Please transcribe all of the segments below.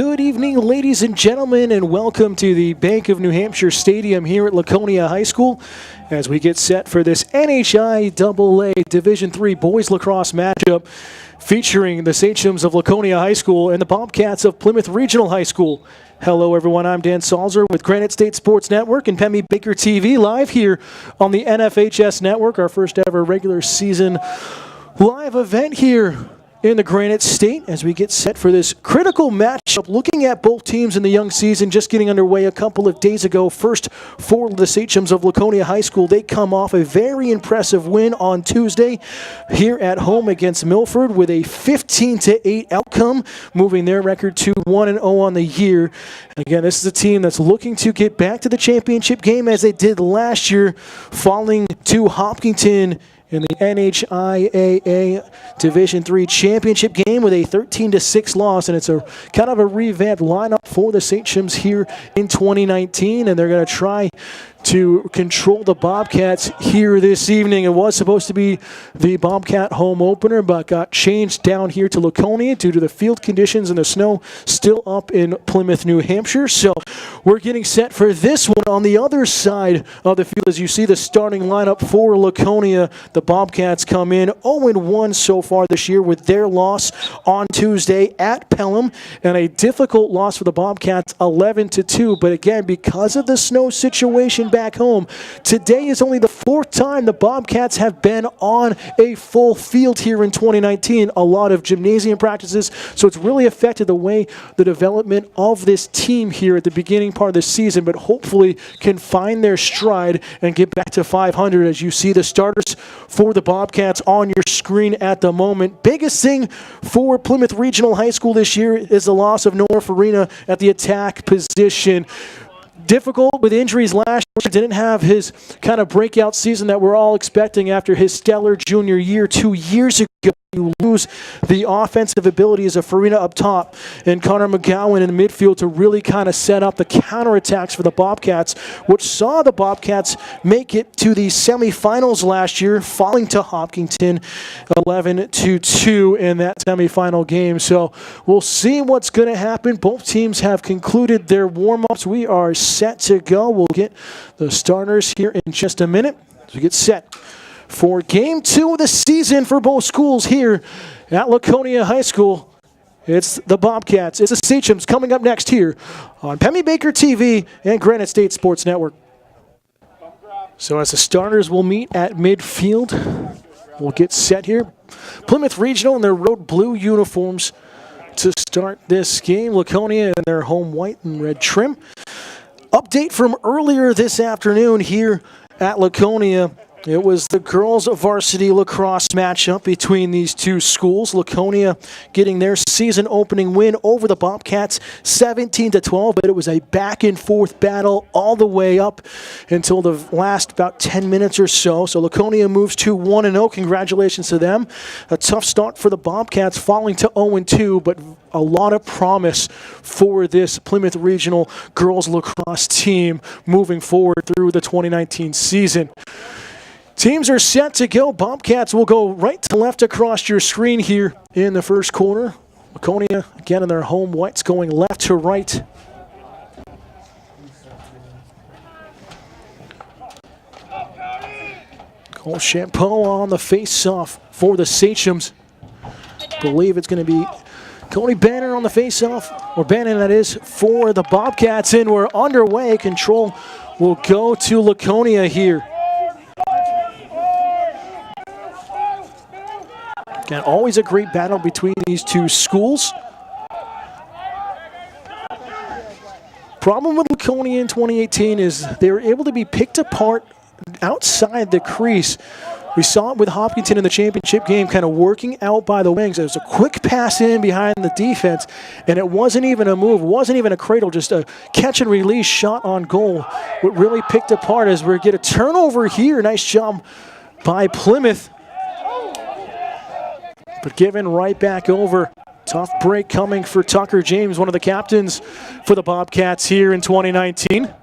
Good evening, ladies and gentlemen, and welcome to the Bank of New Hampshire Stadium here at Laconia High School as we get set for this NHIAA Division III Boys Lacrosse matchup featuring the Sachems of Laconia High School and the Bobcats of Plymouth Regional High School. Hello, everyone. I'm Dan Salzer with Granite State Sports Network and Pemmy Baker TV live here on the NFHS Network, our first ever regular season live event here in the Granite State as we get set for this critical matchup. Looking at both teams in the young season just getting underway a couple of days ago. First for the Sachems of Laconia High School. They come off a very impressive win on Tuesday here at home against Milford with a 15-8 outcome, moving their record to 1-0 on the year. Again, this is a team that's looking to get back to the championship game as they did last year, falling to Hopkinton in the NHIAA Division III championship game with a 13-6 loss, and it's a kind of a revamped lineup for the Sachems here in 2019, and they're going to try to control the Bobcats here this evening. It was supposed to be the Bobcat home opener, but got changed down here to Laconia due to the field conditions and the snow still up in Plymouth, New Hampshire. So we're getting set for this one on the other side of the field. As you see the starting lineup for Laconia, the Bobcats come in 0-1 so far this year with their loss on Tuesday at Pelham, and a difficult loss for the Bobcats, 11-2. But again, because of the snow situation back home, today is only the fourth time the Bobcats have been on a full field here in 2019. A lot of gymnasium practices, so it's really affected the way the development of this team here at the beginning part of the season, but hopefully can find their stride and get back to 500 as you see the starters for the Bobcats on your screen at the moment. Biggest thing for Plymouth Regional High School this year is the loss of Noah Farina at the attack position. Difficult with injuries last year. Didn't have his kind of breakout season that we're all expecting after his stellar junior year 2 years ago. You lose the offensive abilities of Farina up top and Connor McGowan in the midfield to really kind of set up the counterattacks for the Bobcats, which saw the Bobcats make it to the semifinals last year, falling to Hopkinton 11-2 in that semifinal game. So we'll see what's going to happen. Both teams have concluded their warm-ups. We are set to go. We'll get the starters here in just a minute as we get set for Game 2 of the season for both schools here at Laconia High School. It's the Bobcats. It's the Sachems coming up next here on Pemmy Baker TV and Granite State Sports Network. So as the starters will meet at midfield, we'll get set here. Plymouth Regional in their road blue uniforms to start this game. Laconia in their home white and red trim. Update from earlier this afternoon here at Laconia. It was the girls' varsity lacrosse matchup between these two schools. Laconia getting their season opening win over the Bobcats 17-12, but it was a back and forth battle all the way up until the last about 10 minutes or so. So Laconia moves to 1-0. Congratulations to them. A tough start for the Bobcats, falling to 0-2, but a lot of promise for this Plymouth Regional girls lacrosse team moving forward through the 2019 season. Teams are set to go. Bobcats will go right to left across your screen here in the first quarter. Laconia, again in their home whites, going left to right. Cole Champeau on the face-off for the Sachems. Believe it's going to be Cody Bannon on the face-off, or Bannon that is, for the Bobcats, and we're underway. Control will go to Laconia here. Again, always a great battle between these two schools. Problem with Laconia in 2018 is they were able to be picked apart outside the crease. We saw it with Hopkinton in the championship game, kind of working out by the wings. It was a quick pass in behind the defense, and it wasn't even a move, wasn't even a cradle, just a catch and release shot on goal. What really picked apart is we get a turnover here. Nice job by Plymouth, but given right back over. Tough break coming for Tucker James, one of the captains for the Bobcats here in 2019.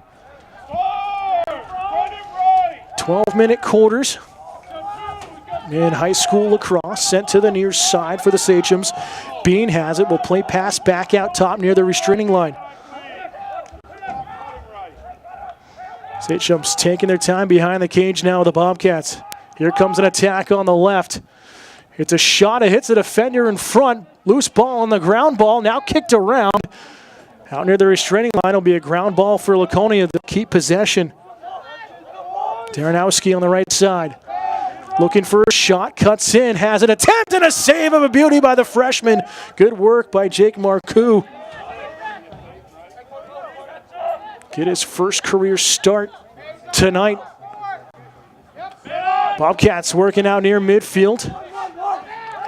12-minute quarters. in high school lacrosse, sent to the near side for the Sachems. Bean has it, will play pass back out top near the restraining line. Sachems taking their time behind the cage now with the Bobcats. Here comes an attack on the left. It's a shot, it hits the defender in front. Loose ball on the ground ball, now kicked around. Out near the restraining line will be a ground ball for Laconia to keep possession. Daranowski on the right side. Looking for a shot, cuts in, has an attempt and a save of a beauty by the freshman. Good work by Jake Marcoux. Get his first career start tonight. Bobcats working out near midfield.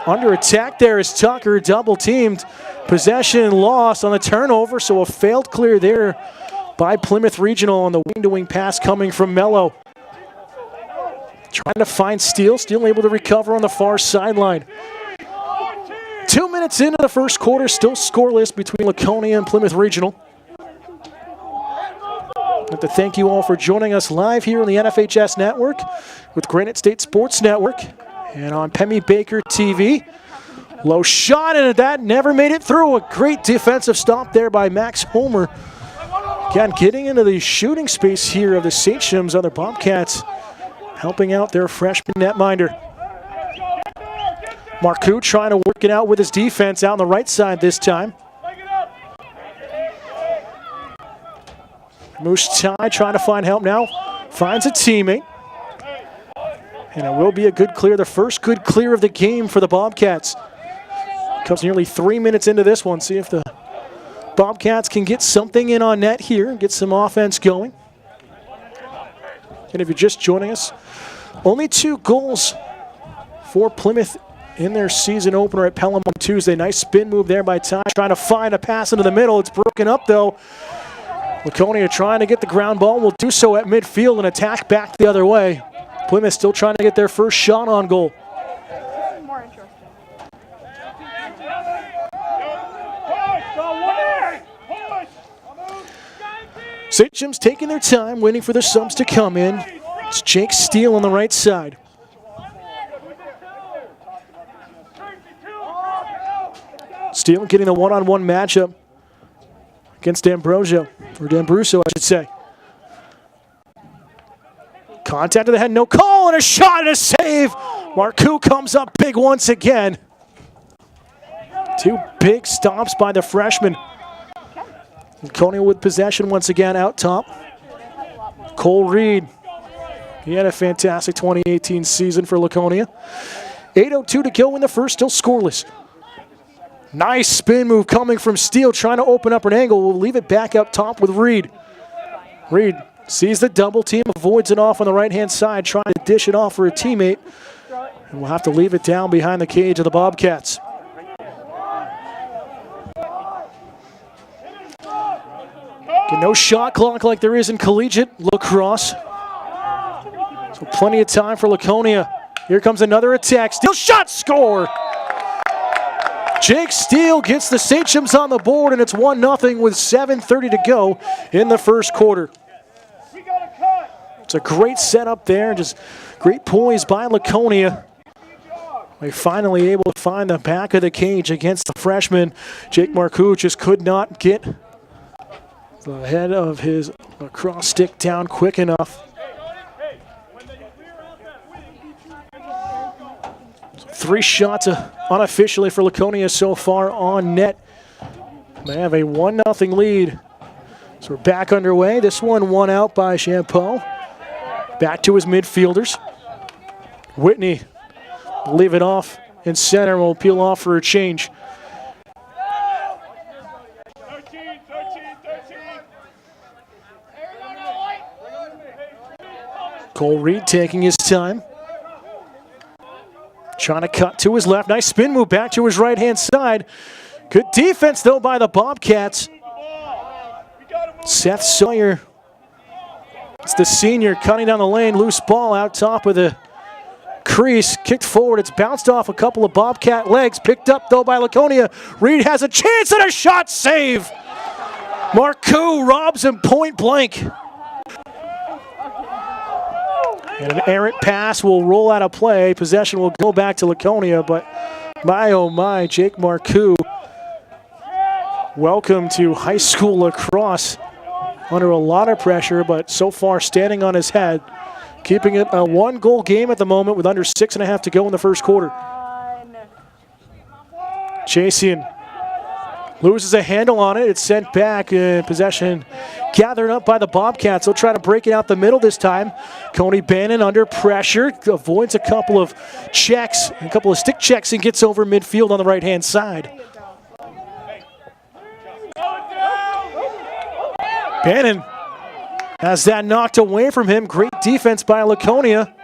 Under attack there is Tucker, double teamed. Possession lost on the turnover, so a failed clear there by Plymouth Regional on the wing-to-wing pass coming from Mello. Trying to find Steele, Steele able to recover on the far sideline. 2 minutes into the first quarter, still scoreless between Laconia and Plymouth Regional. I'd like to thank you all for joining us live here on the NFHS Network with Granite State Sports Network and on Pemmy Baker TV. Low shot, and that never made it through. A great defensive stop there by Max Homer. Again, getting into the shooting space here of the Sachems, other Bobcats, helping out their freshman netminder. Marcoux trying to work it out with his defense out on the right side this time. Moose Tai trying to find help now. Finds a teammate. And it will be a good clear, the first good clear of the game for the Bobcats. Comes nearly 3 minutes into this one. See if the Bobcats can get something in on net here, get some offense going. And if you're just joining us, only 2 goals for Plymouth in their season opener at Pelham on Tuesday. Nice spin move there by Ty, trying to find a pass into the middle. It's broken up though. Laconia trying to get the ground ball, will do so at midfield and attack back the other way. Plymouth still trying to get their first shot on goal. Sachems taking their time, waiting for the subs to come in. It's Jake Steele on the right side. Steele getting a one-on-one matchup against D'Ambruso, I should say. Contact to the head, no call, and a shot and a save. Marcoux comes up big once again. 2 big stops by the freshman. Laconia with possession once again out top. Cole Reed. He had a fantastic 2018 season for Laconia. 8:02 to go in the first, still scoreless. Nice spin move coming from Steele, trying to open up an angle. We'll leave it back up top with Reed. Reed sees the double team, avoids it off on the right-hand side, trying to dish it off for a teammate. And we'll have to leave it down behind the cage of the Bobcats. No shot clock like there is in collegiate lacrosse. So plenty of time for Laconia. Here comes another attack. Steele shot, score! Jake Steele gets the Sachems on the board, and it's 1-0 with 7:30 to go in the first quarter. It's a great setup there, just great poise by Laconia. They finally able to find the back of the cage against the freshman. Jake Marcoux just could not get the head of his lacrosse stick down quick enough. So 3 shots unofficially for Laconia so far on net. They have a 1-0 lead. So we're back underway. This one out by Champeau. Back to his midfielders. Whitney will leave it off in center and will peel off for a change. Cole Reed taking his time. Trying to cut to his left. Nice spin move back to his right-hand side. Good defense, though, by the Bobcats. Seth Sawyer. It's the senior cutting down the lane. Loose ball out top of the crease. Kicked forward. It's bounced off a couple of Bobcat legs. Picked up, though, by Laconia. Reed has a chance and a shot save. Marcoux robs him point blank. And an errant pass will roll out of play. Possession will go back to Laconia, but my oh my, Jake Marcoux, welcome to high school lacrosse. Under a lot of pressure, but so far standing on his head, keeping it a one-goal game at the moment with under 6.5 to go in the first quarter. Chasian loses a handle on it. It's sent back in possession. Gathered up by the Bobcats. They'll try to break it out the middle this time. Coney Bannon under pressure. Avoids a couple of checks, a couple of stick checks, and gets over midfield on the right-hand side. Bannon has that knocked away from him. Great defense by Laconia.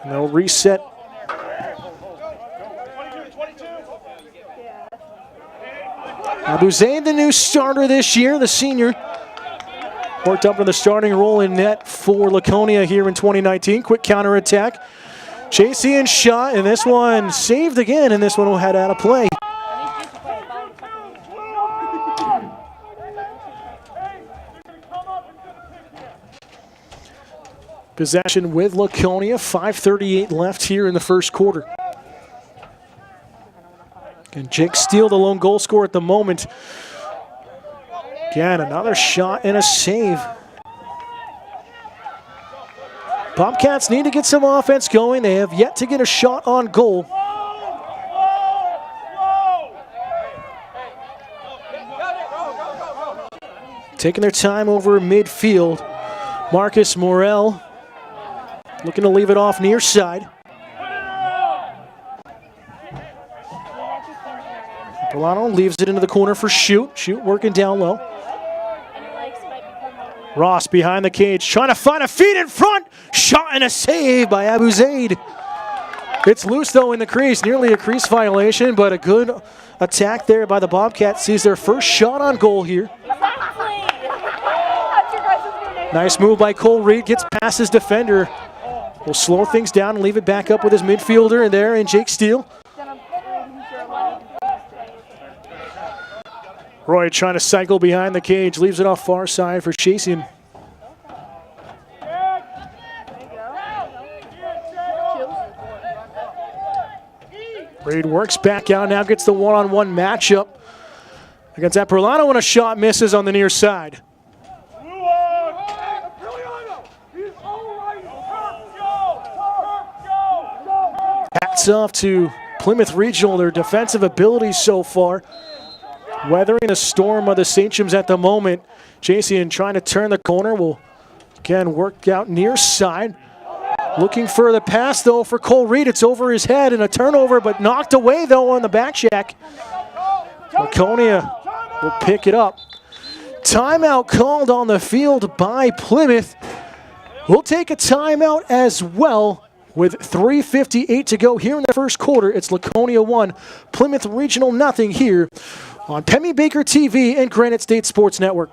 And they'll reset. Abu Zaid, the new starter this year, the senior. Worked up in the starting role in net for Laconia here in 2019. Quick counterattack. Chasian shot, and this one saved again, and this one will head out of play. Possession with Laconia, 5:38 left here in the first quarter. And Jake Steele, the lone goal scorer at the moment. Again, another shot and a save. Bobcats need to get some offense going. They have yet to get a shot on goal. Taking their time over midfield. Marcus Morel looking to leave it off near side. Polano leaves it into the corner for Shoot. Shoot working down low. Ross behind the cage, trying to find a feed in front. Shot and a save by Abu Zaid. It's loose though in the crease, nearly a crease violation, but a good attack there by the Bobcats. Sees their first shot on goal here. Nice move by Cole Reed, gets past his defender. Will slow things down and leave it back up with his midfielder in there and Jake Steele. Roy trying to cycle behind the cage, leaves it off far side for Chasian. Reed works back out, now gets the one-on-one matchup against that Perlano, and a shot misses on the near side. Hats off to Plymouth Regional, their defensive abilities so far. Weathering the storm of the Sachems at the moment. Chasian trying to turn the corner, will again work out near side. Looking for the pass though for Cole Reed. It's over his head and a turnover, but knocked away though on the back check. Laconia will pick it up. Timeout called on the field by Plymouth. We'll take a timeout as well. With 3:58 to go here in the first quarter, it's Laconia 1, Plymouth Regional nothing here on Pemmy Baker TV and Granite State Sports Network.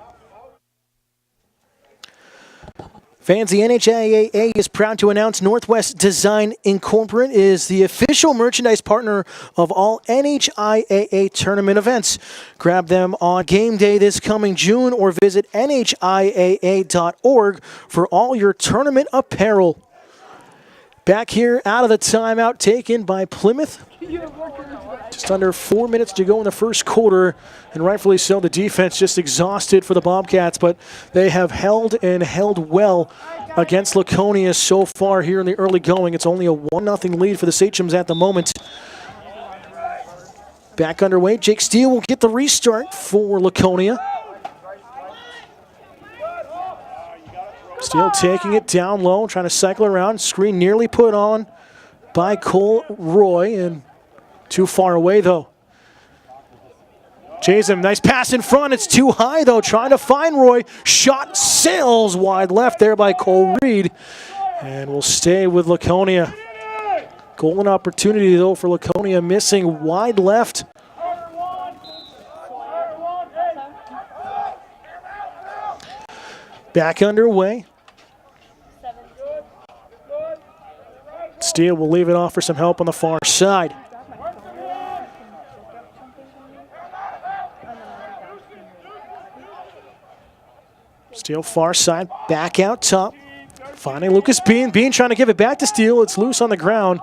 Fans, the NHIAA is proud to announce Northwest Design Incorporated is the official merchandise partner of all NHIAA tournament events. Grab them on game day this coming June or visit NHIAA.org for all your tournament apparel. Back here out of the timeout taken by Plymouth. Just under 4 minutes to go in the first quarter, and rightfully so, the defense just exhausted for the Bobcats, but they have held and held well against Laconia so far here in the early going. It's only a 1-0 lead for the Sachems at the moment. Back underway, Jake Steele will get the restart for Laconia. Steele taking it down low, trying to cycle around. Screen nearly put on by Cole Roy, and too far away though. Chasem, nice pass in front. It's too high though, trying to find Roy. Shot sails wide left there by Cole Reed. And we'll stay with Laconia. Golden opportunity though for Laconia, missing wide left. Back underway. Steele will leave it off for some help on the far side. Steele far side, back out top. Finding Lucas Bean. Bean trying to give it back to Steele. It's loose on the ground.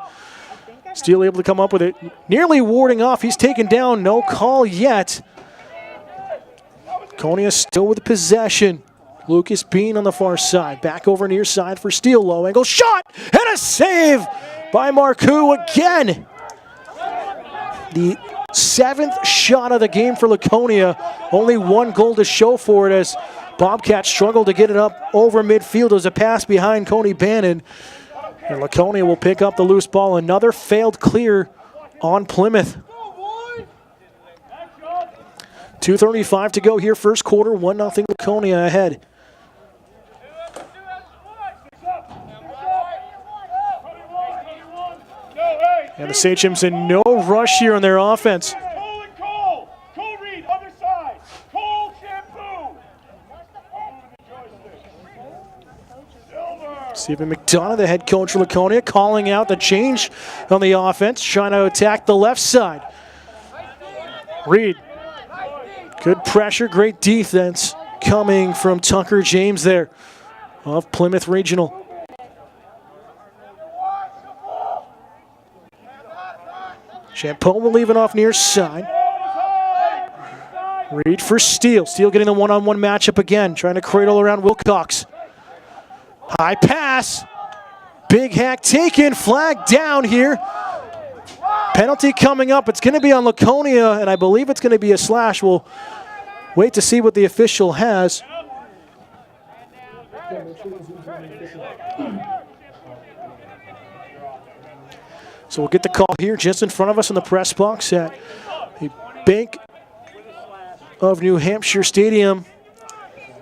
Steele able to come up with it. Nearly warding off. He's taken down. No call yet. Laconia still with possession. Lucas Bean on the far side. Back over near side for Steele. Low angle shot. And a save by Marcoux again. The 7th shot of the game for Laconia. Only 1 goal to show for it as Bobcats struggled to get it up over midfield as a pass behind Coney Bannon. And Laconia will pick up the loose ball. Another failed clear on Plymouth. 2:35 to go here, first quarter. 1-0 Laconia ahead. And the Sachems in no rush here on their offense. Stephen McDonough, the head coach for Laconia, calling out the change on the offense, trying to attack the left side. Reed, good pressure, great defense coming from Tucker James there of Plymouth Regional. Champagne will leave it off near side. Reed for Steele. Steele getting the one-on-one matchup again, trying to cradle around Wilcox. High pass. Big hack taken. Flag down here. Penalty coming up. It's going to be on Laconia, and I believe it's going to be a slash. We'll wait to see what the official has. So we'll get the call here just in front of us in the press box at the Bank of New Hampshire Stadium.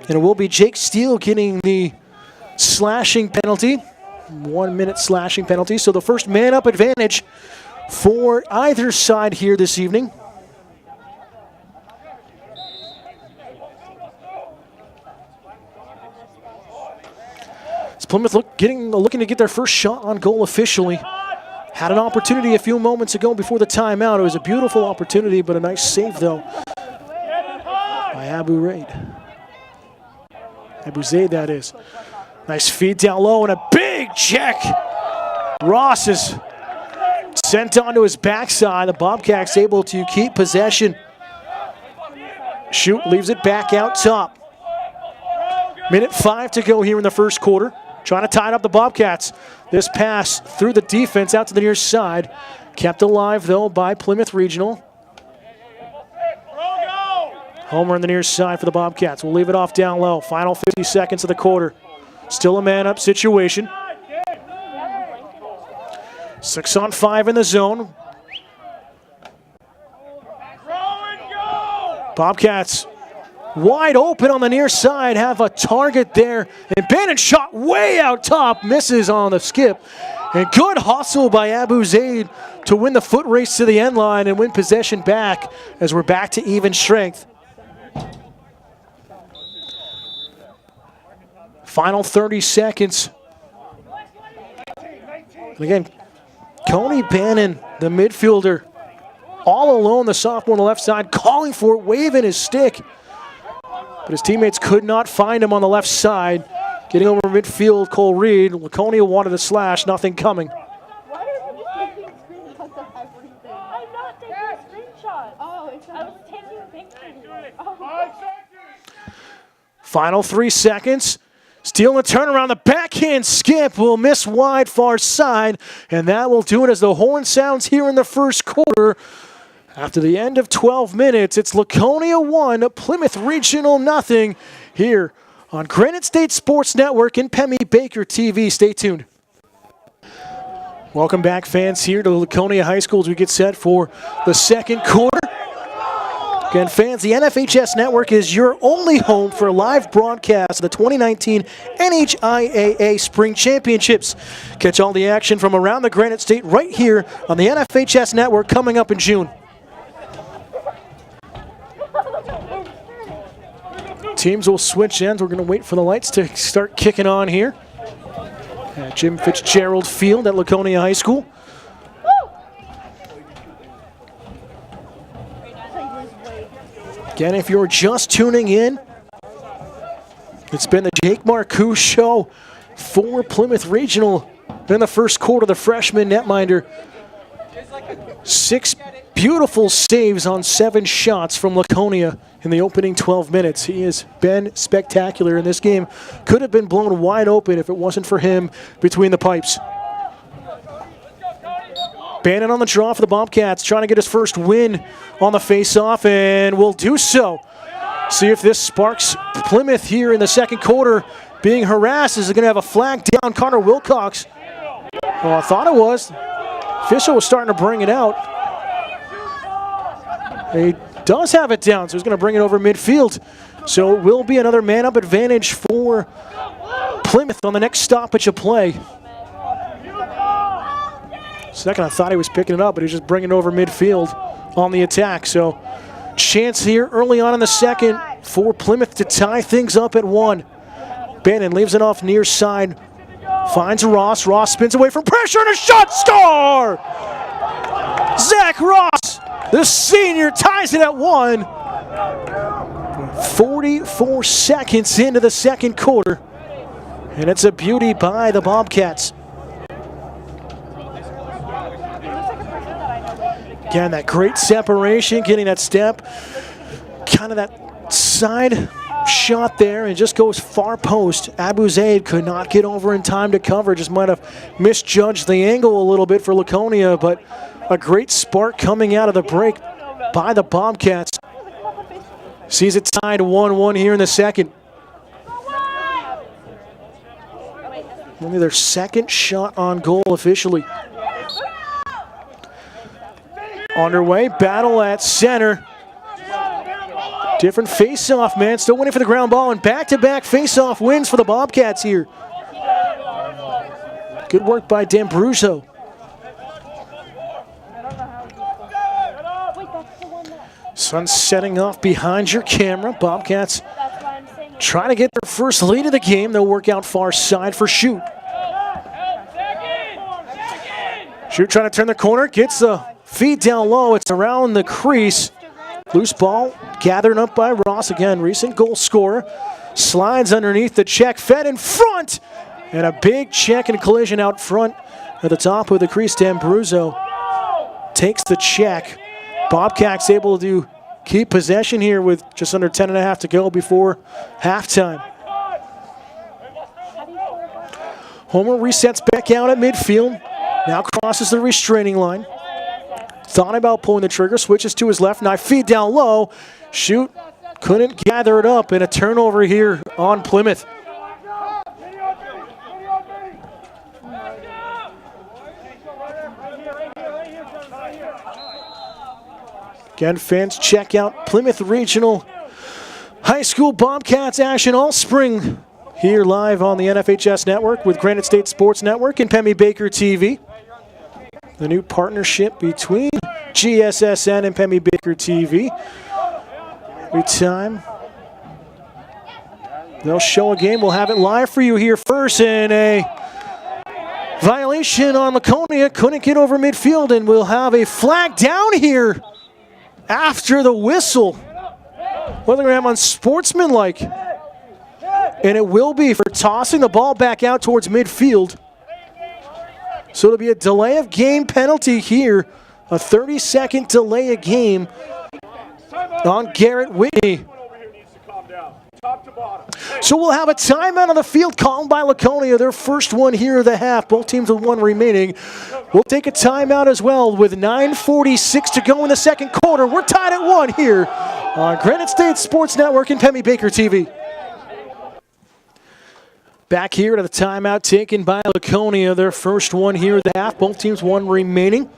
And it will be Jake Steele getting the slashing penalty. 1 minute slashing penalty. So the first man-up advantage for either side here this evening. It's Plymouth looking to get their first shot on goal officially. Had an opportunity a few moments ago before the timeout. It was a beautiful opportunity, but a nice save, though, by Abu Zaid, that is. Nice feed down low and a big check. Ross is sent onto his backside. The Bobcats able to keep possession. Shoot leaves it back out top. Minute 5 to go here in the first quarter. Trying to tie it up the Bobcats. This pass through the defense out to the near side. Kept alive, though, by Plymouth Regional. Homer on the near side for the Bobcats. We'll leave it off down low. Final 50 seconds of the quarter. Still a man-up situation. 6-on-5 in the zone. Bobcats wide open on the near side, have a target there. And Bannon shot way out top, misses on the skip. And good hustle by Abu Zaid to win the foot race to the end line and win possession back as we're back to even strength. Final 30 seconds. And again, Coney Bannon, the midfielder, all alone, the sophomore on the left side, calling for it, waving his stick. But his teammates could not find him on the left side. Getting over midfield, Cole Reed. Laconia wanted a slash, nothing coming. Why are you taking screenshots of everything? I'm not taking a screenshot. Oh, it's I was taking pictures. Oh. Final 3 seconds. Steele the turnaround, the backhand skip will miss wide far side, and that will do it as the horn sounds here in the first quarter. After the end of 12 minutes, it's Laconia 1, Plymouth Regional nothing here on Granite State Sports Network and Pemmy Baker TV. Stay tuned. Welcome back, fans, here to Laconia High School as we get set for the second quarter. Again, fans, the NFHS Network is your only home for a live broadcast of the 2019 NHIAA Spring Championships. Catch all the action from around the Granite State right here on the NFHS Network coming up in June. Teams will switch ends. We're going to wait for the lights to start kicking on here at Jim Fitzgerald Field at Laconia High School. Again, if you're just tuning in, it's been the Jake Marcoux Show for Plymouth Regional in the first quarter. The freshman netminder. 6 beautiful saves on 7 shots from Laconia in the opening 12 minutes. He has been spectacular in this game. Could have been blown wide open if it wasn't for him between the pipes. Bannon on the draw for the Bobcats, trying to get his first win on the faceoff, and will do so. See if this sparks Plymouth here in the second quarter. Being harassed, is it going to have a flag down Connor Wilcox? Well, I thought it was. Official was starting to bring it out. He does have it down, so he's going to bring it over midfield. So it will be another man-up advantage for Plymouth on the next stoppage of play. Second, I thought he was picking it up, but he's just bringing it over midfield on the attack. So chance here early on in the second for Plymouth to tie things up at 1. Bannon leaves it off near side. Finds Ross. Ross spins away from pressure and a shot. Score! Zach Ross, the senior, ties it at 1. 44 seconds into the second quarter. And it's a beauty by the Bobcats. Again, that great separation, getting that step. Kind of that side shot there, and just goes far post. Abu Zaid could not get over in time to cover. Just might have misjudged the angle a little bit for Laconia, but a great spark coming out of the break by the Bobcats. Sees it tied 1-1 here in the second. Only their second shot on goal officially. Underway, battle at center. Different face-off, man. Still winning for the ground ball, and back-to-back face-off wins for the Bobcats here. Good work by D'Ambruzzo. Sun setting off behind your camera. Bobcats trying to get their first lead of the game. They'll work out far side for Shoot. Shoot trying to turn the corner. Gets the feed down low. It's around the crease. Loose ball gathered up by Ross. Again, recent goal scorer. Slides underneath the check. Fed in front. And a big check and collision out front at the top of the crease. D'Ambruzzo takes the check. Bobcats able to keep possession here with just under 10.5 to go before halftime. Homer resets back out at midfield. Now crosses the restraining line. Thought about pulling the trigger, switches to his left. Now feed down low. Shoot, couldn't gather it up, and a turnover here on Plymouth. Again, fans check out Plymouth Regional High School Bobcats action all spring here live on the NFHS Network with Granite State Sports Network and Pemmy Baker TV. The new partnership between GSSN and Pemmy Baker TV. Every time they'll show a game, we'll have it live for you here first. And a violation on Laconia, couldn't get over midfield, and we'll have a flag down here after the whistle. Whether we're unsportsmanlike, and it will be for tossing the ball back out towards midfield. So it'll be a delay of game penalty here. A 30-second delay of game on Garrett Whitney. So we'll have a timeout on the field called by Laconia, their first one here of the half. Both teams with one remaining. We'll take a timeout as well with 9:46 to go in the second quarter. We're tied at 1 here on Granite State Sports Network and Pemmy Baker TV. Back here to the timeout taken by Laconia, their first one here of the half. Both teams one remaining.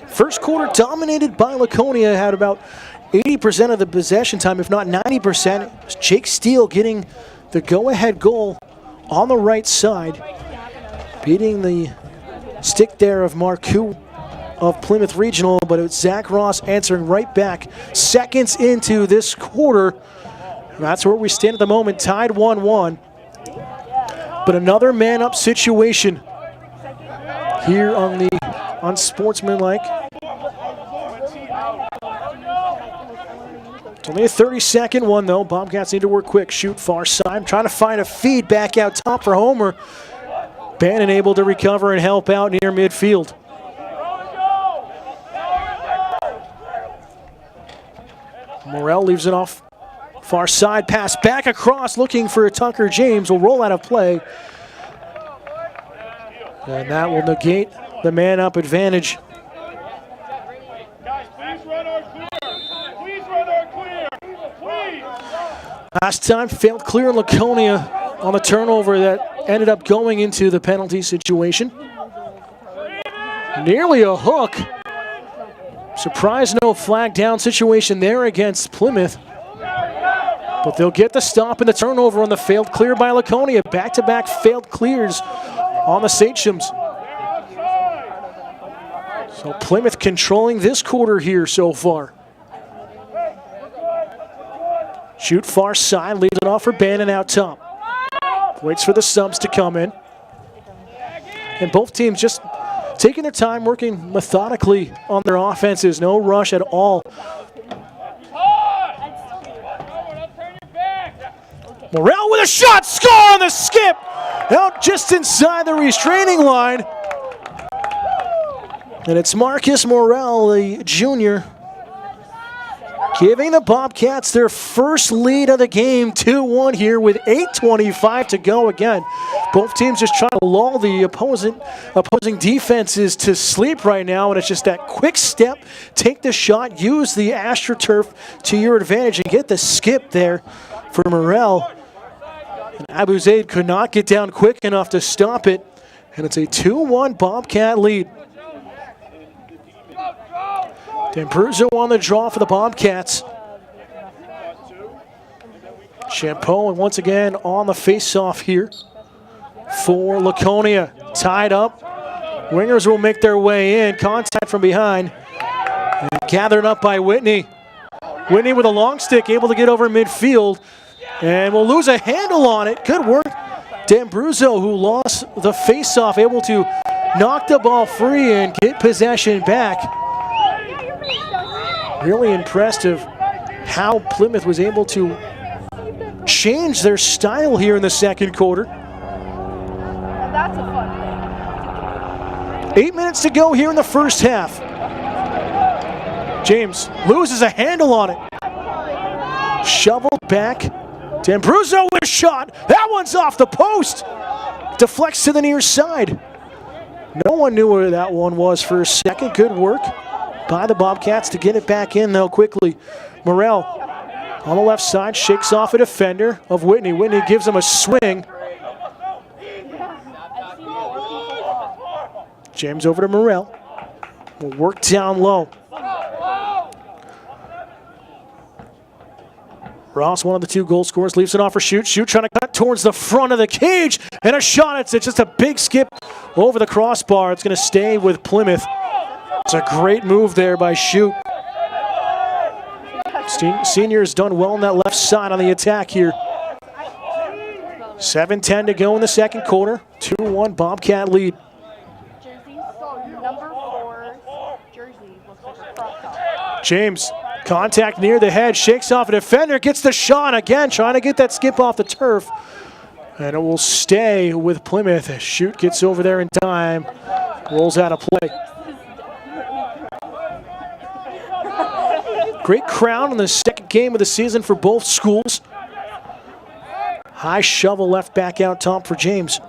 First quarter dominated by Laconia, had about 80% of the possession time, if not 90%. Jake Steele getting the go-ahead goal on the right side, beating the stick there of Marcoux of Plymouth Regional, but it's Zach Ross answering right back. Seconds into this quarter, that's where we stand at the moment, tied 1-1. But another man-up situation here on the unsportsmanlike It's only a 30-second one, though. Bobcats need to work quick. Shoot far side. Trying to find a feed back out top for Homer. Bannon able to recover and help out near midfield. Morrell leaves it off far side. Pass back across, looking for Tucker James. Will roll out of play. And that will negate the man-up advantage. Last time, failed clear in Laconia on the turnover that ended up going into the penalty situation. Nearly a hook. Surprise, no flag down situation there against Plymouth. But they'll get the stop and the turnover on the failed clear by Laconia. Back-to-back failed clears on the Sachems. So Plymouth controlling this quarter here so far. Shoot far side, leaves it off for Bannon out top. Waits for the subs to come in. And both teams just taking their time, working methodically on their offenses. No rush at all. Morrell with a shot, score on the skip! Out just inside the restraining line. And it's Marcus Morrell, the junior, giving the Bobcats their first lead of the game, 2-1 here with 8:25 to go. Again, both teams just trying to lull the opposing defenses to sleep right now, and it's just that quick step, take the shot, use the AstroTurf to your advantage, and get the skip there for Morrell. And Abu Zaid could not get down quick enough to stop it, and it's a 2-1 Bobcat lead. D'Ambruzzo on the draw for the Bobcats. Champeau once again on the face-off here for Laconia. Tied up. Wingers will make their way in. Contact from behind. And gathered up by Whitney. Whitney with a long stick, able to get over midfield. And will lose a handle on it. Good work. D'Ambruzzo, who lost the face-off, able to knock the ball free and get possession back. Really impressed of how Plymouth was able to change their style here in the second quarter. That's a fun thing. 8 minutes to go here in the first half. James loses a handle on it. Shoveled back. D'Ambruzzo with a shot. That one's off the post. Deflects to the near side. No one knew where that one was for a second. Good work by the Bobcats to get it back in, though, quickly. Morrell on the left side shakes off a defender of Whitney. Whitney gives him a swing. James over to Morrell. Will work down low. Ross, one of the two goal scorers, leaves it off for Shoot. Shoot trying to cut towards the front of the cage. And a shot. It's just a big skip over the crossbar. It's going to stay with Plymouth. It's a great move there by Shoot. Senior has done well on that left side on the attack here. 7:10 to go in the second quarter. 2-1 Bobcat lead. James, contact near the head, shakes off a defender, gets the shot again, trying to get that skip off the turf. And it will stay with Plymouth. Shoot gets over there in time, rolls out of play. Great crowd in the second game of the season for both schools. High shovel left back out top for James.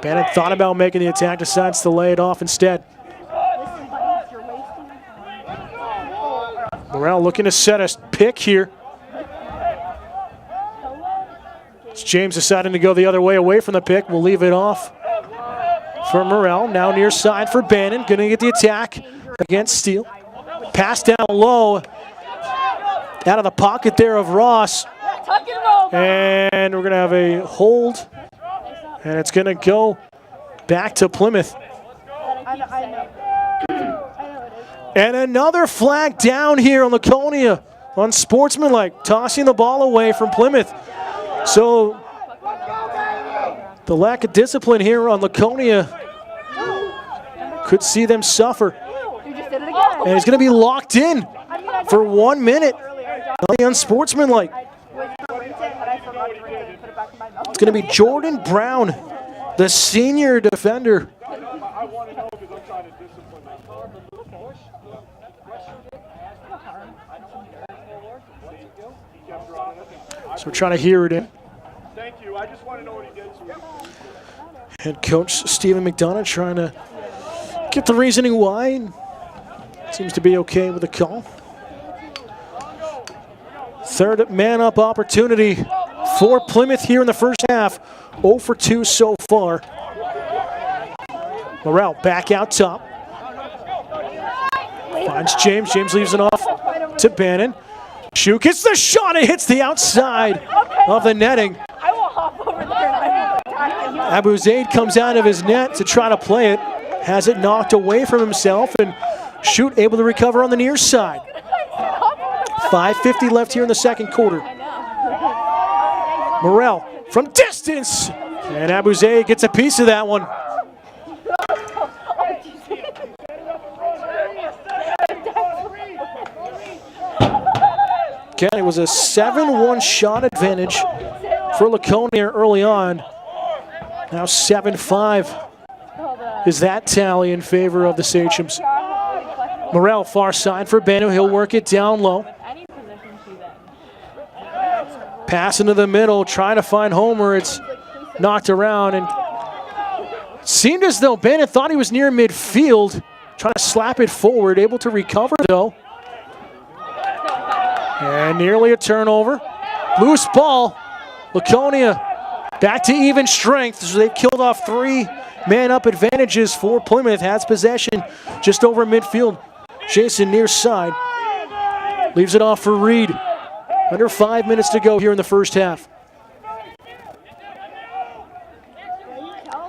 Bannon thought about making the attack, decides to lay it off instead. Morrell looking to set a pick here. It's James deciding to go the other way away from the pick. We'll leave it off for Morrell. Now near side for Bannon. Going to get the attack against Steele. Pass down low. Out of the pocket there of Ross. And we're going to have a hold. And it's going to go back to Plymouth. And another flag down here on Laconia. Unsportsmanlike, tossing the ball away from Plymouth. So the lack of discipline here on Laconia could see them suffer. And he's going to be locked in for 1 minute. unsportsmanlike. It's going to be Jordan Brown, the senior defender. So we're trying to hear it in. Thank you. I just want to know what he did. Head coach Stephen McDonough trying to get the reasoning why. Seems to be okay with the call. Third man-up opportunity for Plymouth here in the first half. 0 for 2 so far. Morrell back out top. Finds James. James leaves it off to Bannon. Shu gets the shot. It hits the outside of the netting. I will hop over there. Abu Zaid comes out of his net to try to play it. Has it knocked away from himself, and Shoot able to recover on the near side. 5:50 left here in the second quarter. Morrell from distance, and Abu Zaid gets a piece of that one. Again, it was a 7-1 shot advantage for Laconia early on. Now 7-5 is that tally in favor of the Sachems. Morrell far side for Beno. He'll work it down low. Pass into the middle, trying to find Homer. It's knocked around, and it seemed as though Bennett thought he was near midfield, trying to slap it forward, able to recover though. And nearly a turnover. Loose ball. Laconia back to even strength. So they've killed off 3 man-up advantages for Plymouth. Has possession just over midfield. Jason near side. Leaves it off for Reed. Under 5 minutes to go here in the first half.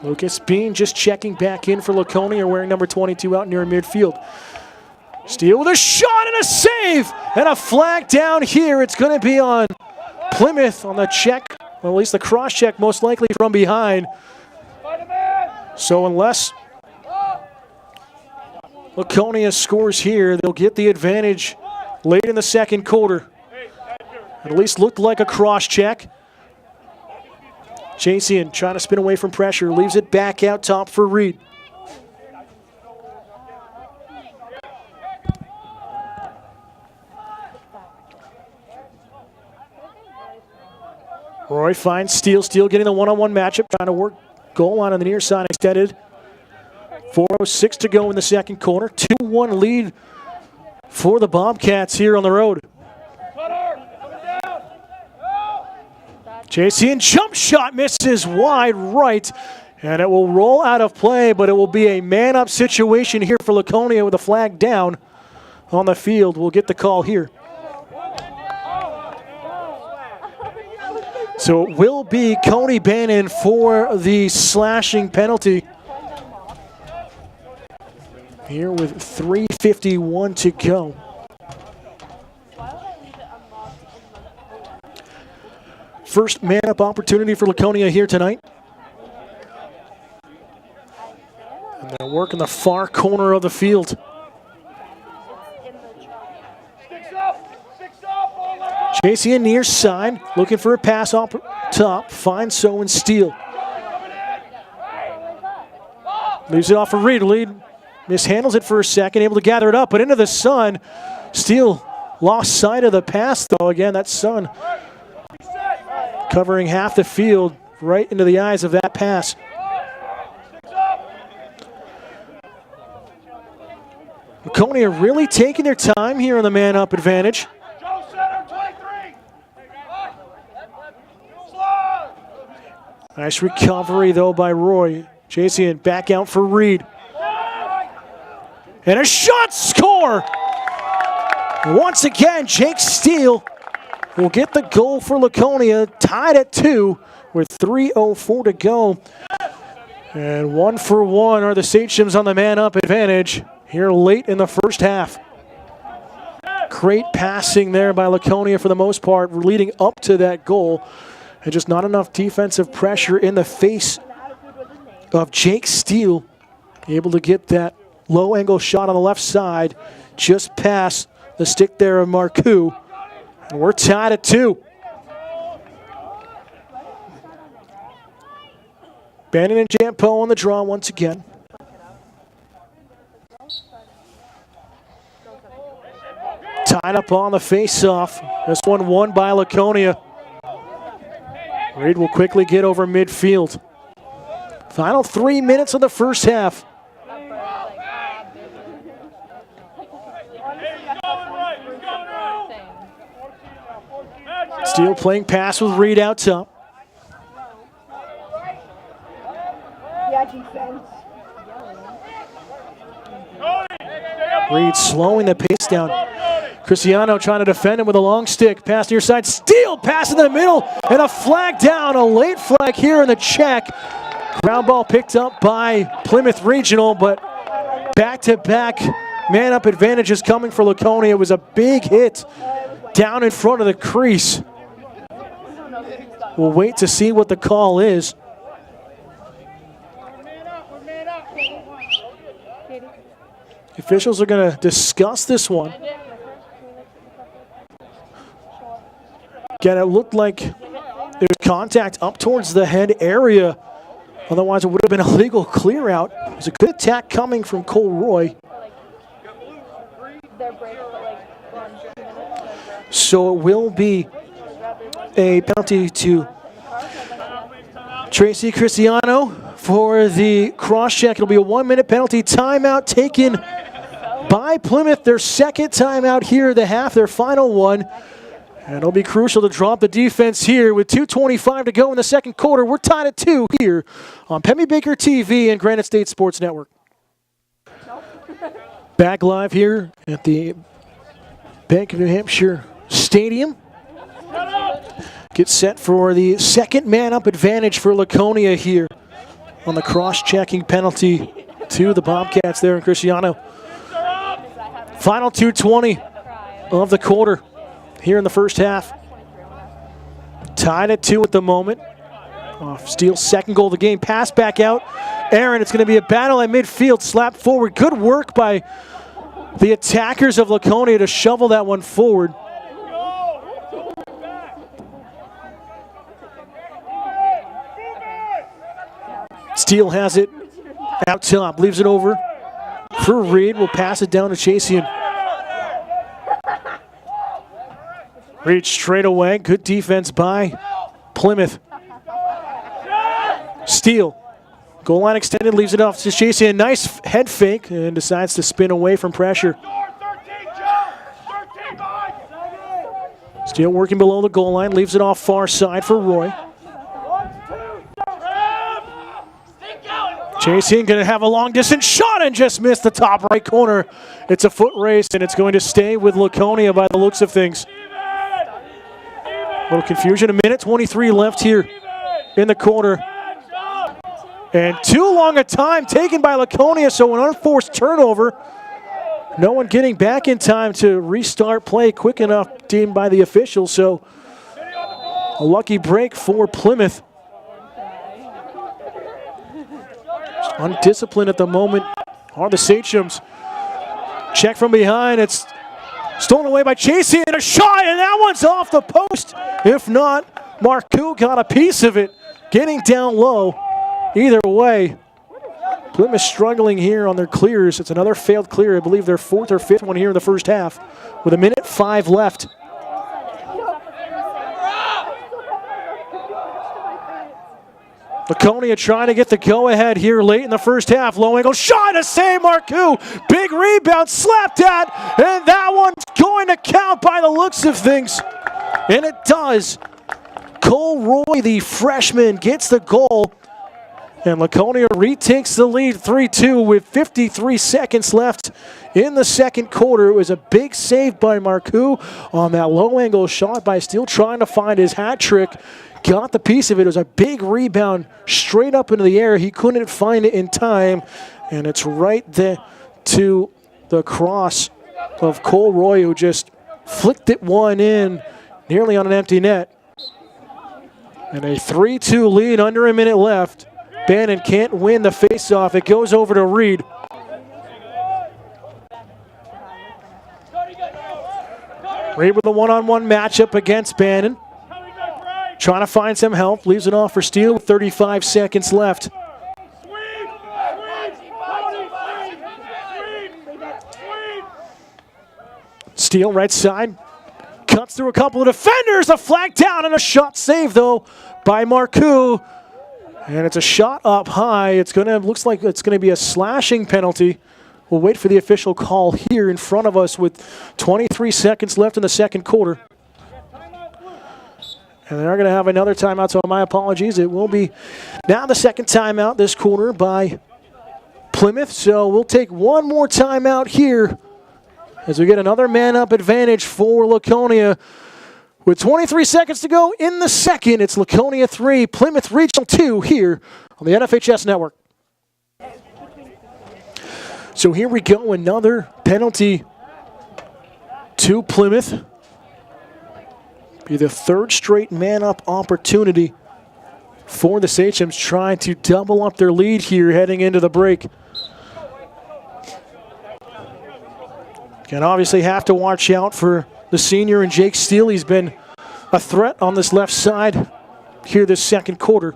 Lucas Bean just checking back in for Laconia, wearing number 22 out near midfield. Steele with a shot and a save, and a flag down here. It's going to be on Plymouth on the check, well, at least the cross check, most likely from behind. So unless Laconia scores here, they'll get the advantage late in the second quarter. It at least looked like a cross check. Jasian trying to spin away from pressure, leaves it back out top for Reed. Roy finds Steele. Steele getting the one-on-one matchup, trying to work goal line on the near side extended. 4:06 to go in the second quarter. 2-1 lead for the Bobcats here on the road. Jasian jump shot misses wide right, and it will roll out of play, but it will be a man-up situation here for Laconia with a flag down on the field. We'll get the call here. So it will be Cody Bannon for the slashing penalty. Here with 3:51 to go. First man-up opportunity for Laconia here tonight. And they'll work in the far corner of the field. Jasian near side, looking for a pass off top, finds so and Steele. Leaves it off for Reed. Lead mishandles it for a second, able to gather it up, but into the sun. Steele lost sight of the pass though. Again, that sun covering half the field, right into the eyes of that pass. Laconia really taking their time here on the man-up advantage. Nice recovery, though, by Roy. Jasian back out for Reed. And a shot, score! Once again, Jake Steele will get the goal for Laconia, tied at 2 with 3:04 to go. And 1 for 1 are the Sachems on the man-up advantage here late in the first half. Great passing there by Laconia for the most part, leading up to that goal. And just not enough defensive pressure in the face of Jake Steele. Able to get that low angle shot on the left side, just past the stick there of Marcoux. We're tied at 2. Bannon and Jampo on the draw once again. Tied up on the face-off. This one won by Laconia. Reed will quickly get over midfield. Final 3 minutes of the first half. Steele playing pass with Reed out top. Reed slowing the pace down. Cristiano trying to defend him with a long stick. Pass near side. Steele pass in the middle. And a flag down. A late flag here in the check. Ground ball picked up by Plymouth Regional, but back-to-back man-up advantages coming for Laconia. It was a big hit down in front of the crease. We'll wait to see what the call is. Officials are going to discuss this one. Again, it looked like there was contact up towards the head area. Otherwise, it would have been a legal clear out. It was a good attack coming from Cole Roy. So it will be a penalty to Tracy Cristiano for the cross-check. It'll be a 1-minute penalty. Timeout taken by Plymouth. Their second timeout here of the half, their final one. And it'll be crucial to drop the defense here with 2:25 to go in the second quarter. We're tied at 2 here on Pemmy Baker TV and Granite State Sports Network. Back live here at the Bank of New Hampshire Stadium. Get set for the second man-up advantage for Laconia here on the cross-checking penalty to the Bobcats there in Cristiano. Final 2:20 of the quarter here in the first half. Tied at 2 at the moment. Steele's second goal of the game. Pass back out. Aaron, it's going to be a battle at midfield. Slap forward. Good work by the attackers of Laconia to shovel that one forward. Steele has it out top. Leaves it over for Reed. Will pass it down to Chasian. Reed straight away. Good defense by Plymouth. Steele. Goal line extended. Leaves it off to Chasian. Nice head fake and decides to spin away from pressure. Steele working below the goal line. Leaves it off far side for Roy. Chasian going to have a long distance shot and just missed the top right corner. It's a foot race and it's going to stay with Laconia by the looks of things. A little confusion. 1:23 left here in the quarter. And too long a time taken by Laconia, so an unforced turnover. No one getting back in time to restart play quick enough deemed by the officials, so a lucky break for Plymouth. Undisciplined at the moment are the Sachems. Check from behind. It's stolen away by Chasey and a shot, and that one's off the post. If not, Marcoux got a piece of it, getting down low. Either way, Plymouth struggling here on their clears. It's another failed clear. I believe their 4th or 5th one here in the first half with 1:05 left. Laconia trying to get the go-ahead here late in the first half. Low angle shot to save Marcoux. Big rebound slapped at, and that one's going to count by the looks of things. And it does. Cole Roy, the freshman, gets the goal. And Laconia retakes the lead 3-2 with 53 seconds left in the second quarter. It was a big save by Marcoux on that low angle shot by Steele trying to find his hat trick. Got the piece of it. It was a big rebound straight up into the air. He couldn't find it in time. And it's right there to the cross of Cole Roy, who just flicked it one in nearly on an empty net. And a 3-2 lead under a minute left. Bannon can't win the faceoff. It goes over to Reed with a one-on-one matchup against Bannon. Trying to find some help. Leaves it off for Steele with 35 seconds left. Steele right side. Cuts through a couple of defenders. A flag down and a shot saved, though, by Marcoux. And it's a shot up high. Looks like it's going to be a slashing penalty. We'll wait for the official call here in front of us with 23 seconds left in the second quarter. And they're going to have another timeout, so my apologies. It will be now the second timeout this quarter by Plymouth. So we'll take one more timeout here as we get another man-up advantage for Laconia. With 23 seconds to go in the second, it's Laconia 3, Plymouth Regional 2 here on the NFHS Network. So here we go, another penalty to Plymouth. Be the third straight man-up opportunity for the Sachems, trying to double up their lead here heading into the break. And obviously have to watch out for the senior and Jake Steele. He's been a threat on this left side here this second quarter.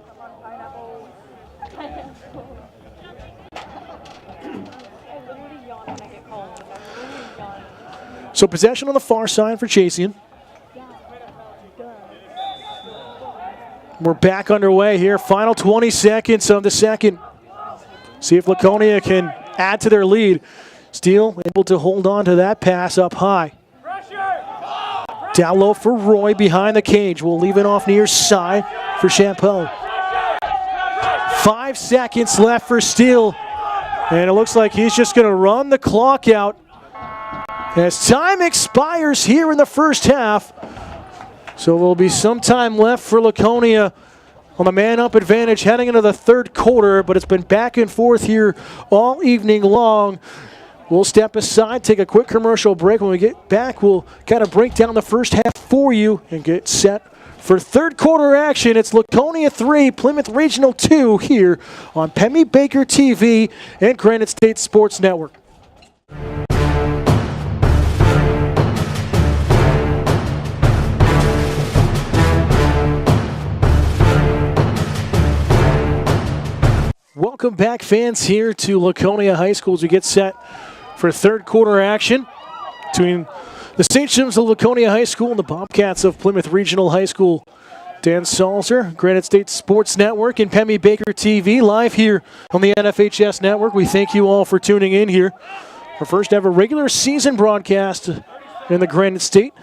So possession on the far side for Chasian. We're back underway here. Final 20 seconds of the second. See if Laconia can add to their lead. Steele able to hold on to that pass up high. Down low for Roy behind the cage. We'll leave it off near side for Champeau. 5 seconds left for Steele. And it looks like he's just going to run the clock out as time expires here in the first half. So there'll be some time left for Laconia on the man-up advantage heading into the third quarter, but it's been back and forth here all evening long. We'll step aside, take a quick commercial break. When we get back, we'll kind of break down the first half for you and get set for third quarter action. It's Laconia 3, Plymouth Regional 2 here on Pemmy Baker TV and Granite State Sports Network. Welcome back, fans, here to Laconia High School as we get set for third quarter action between the Sachems of Laconia High School and the Bobcats of Plymouth Regional High School. Dan Salzer, Granite State Sports Network, and Pemmy Baker TV live here on the NFHS Network. We thank you all for tuning in here. Our first ever regular season broadcast in the Granite State.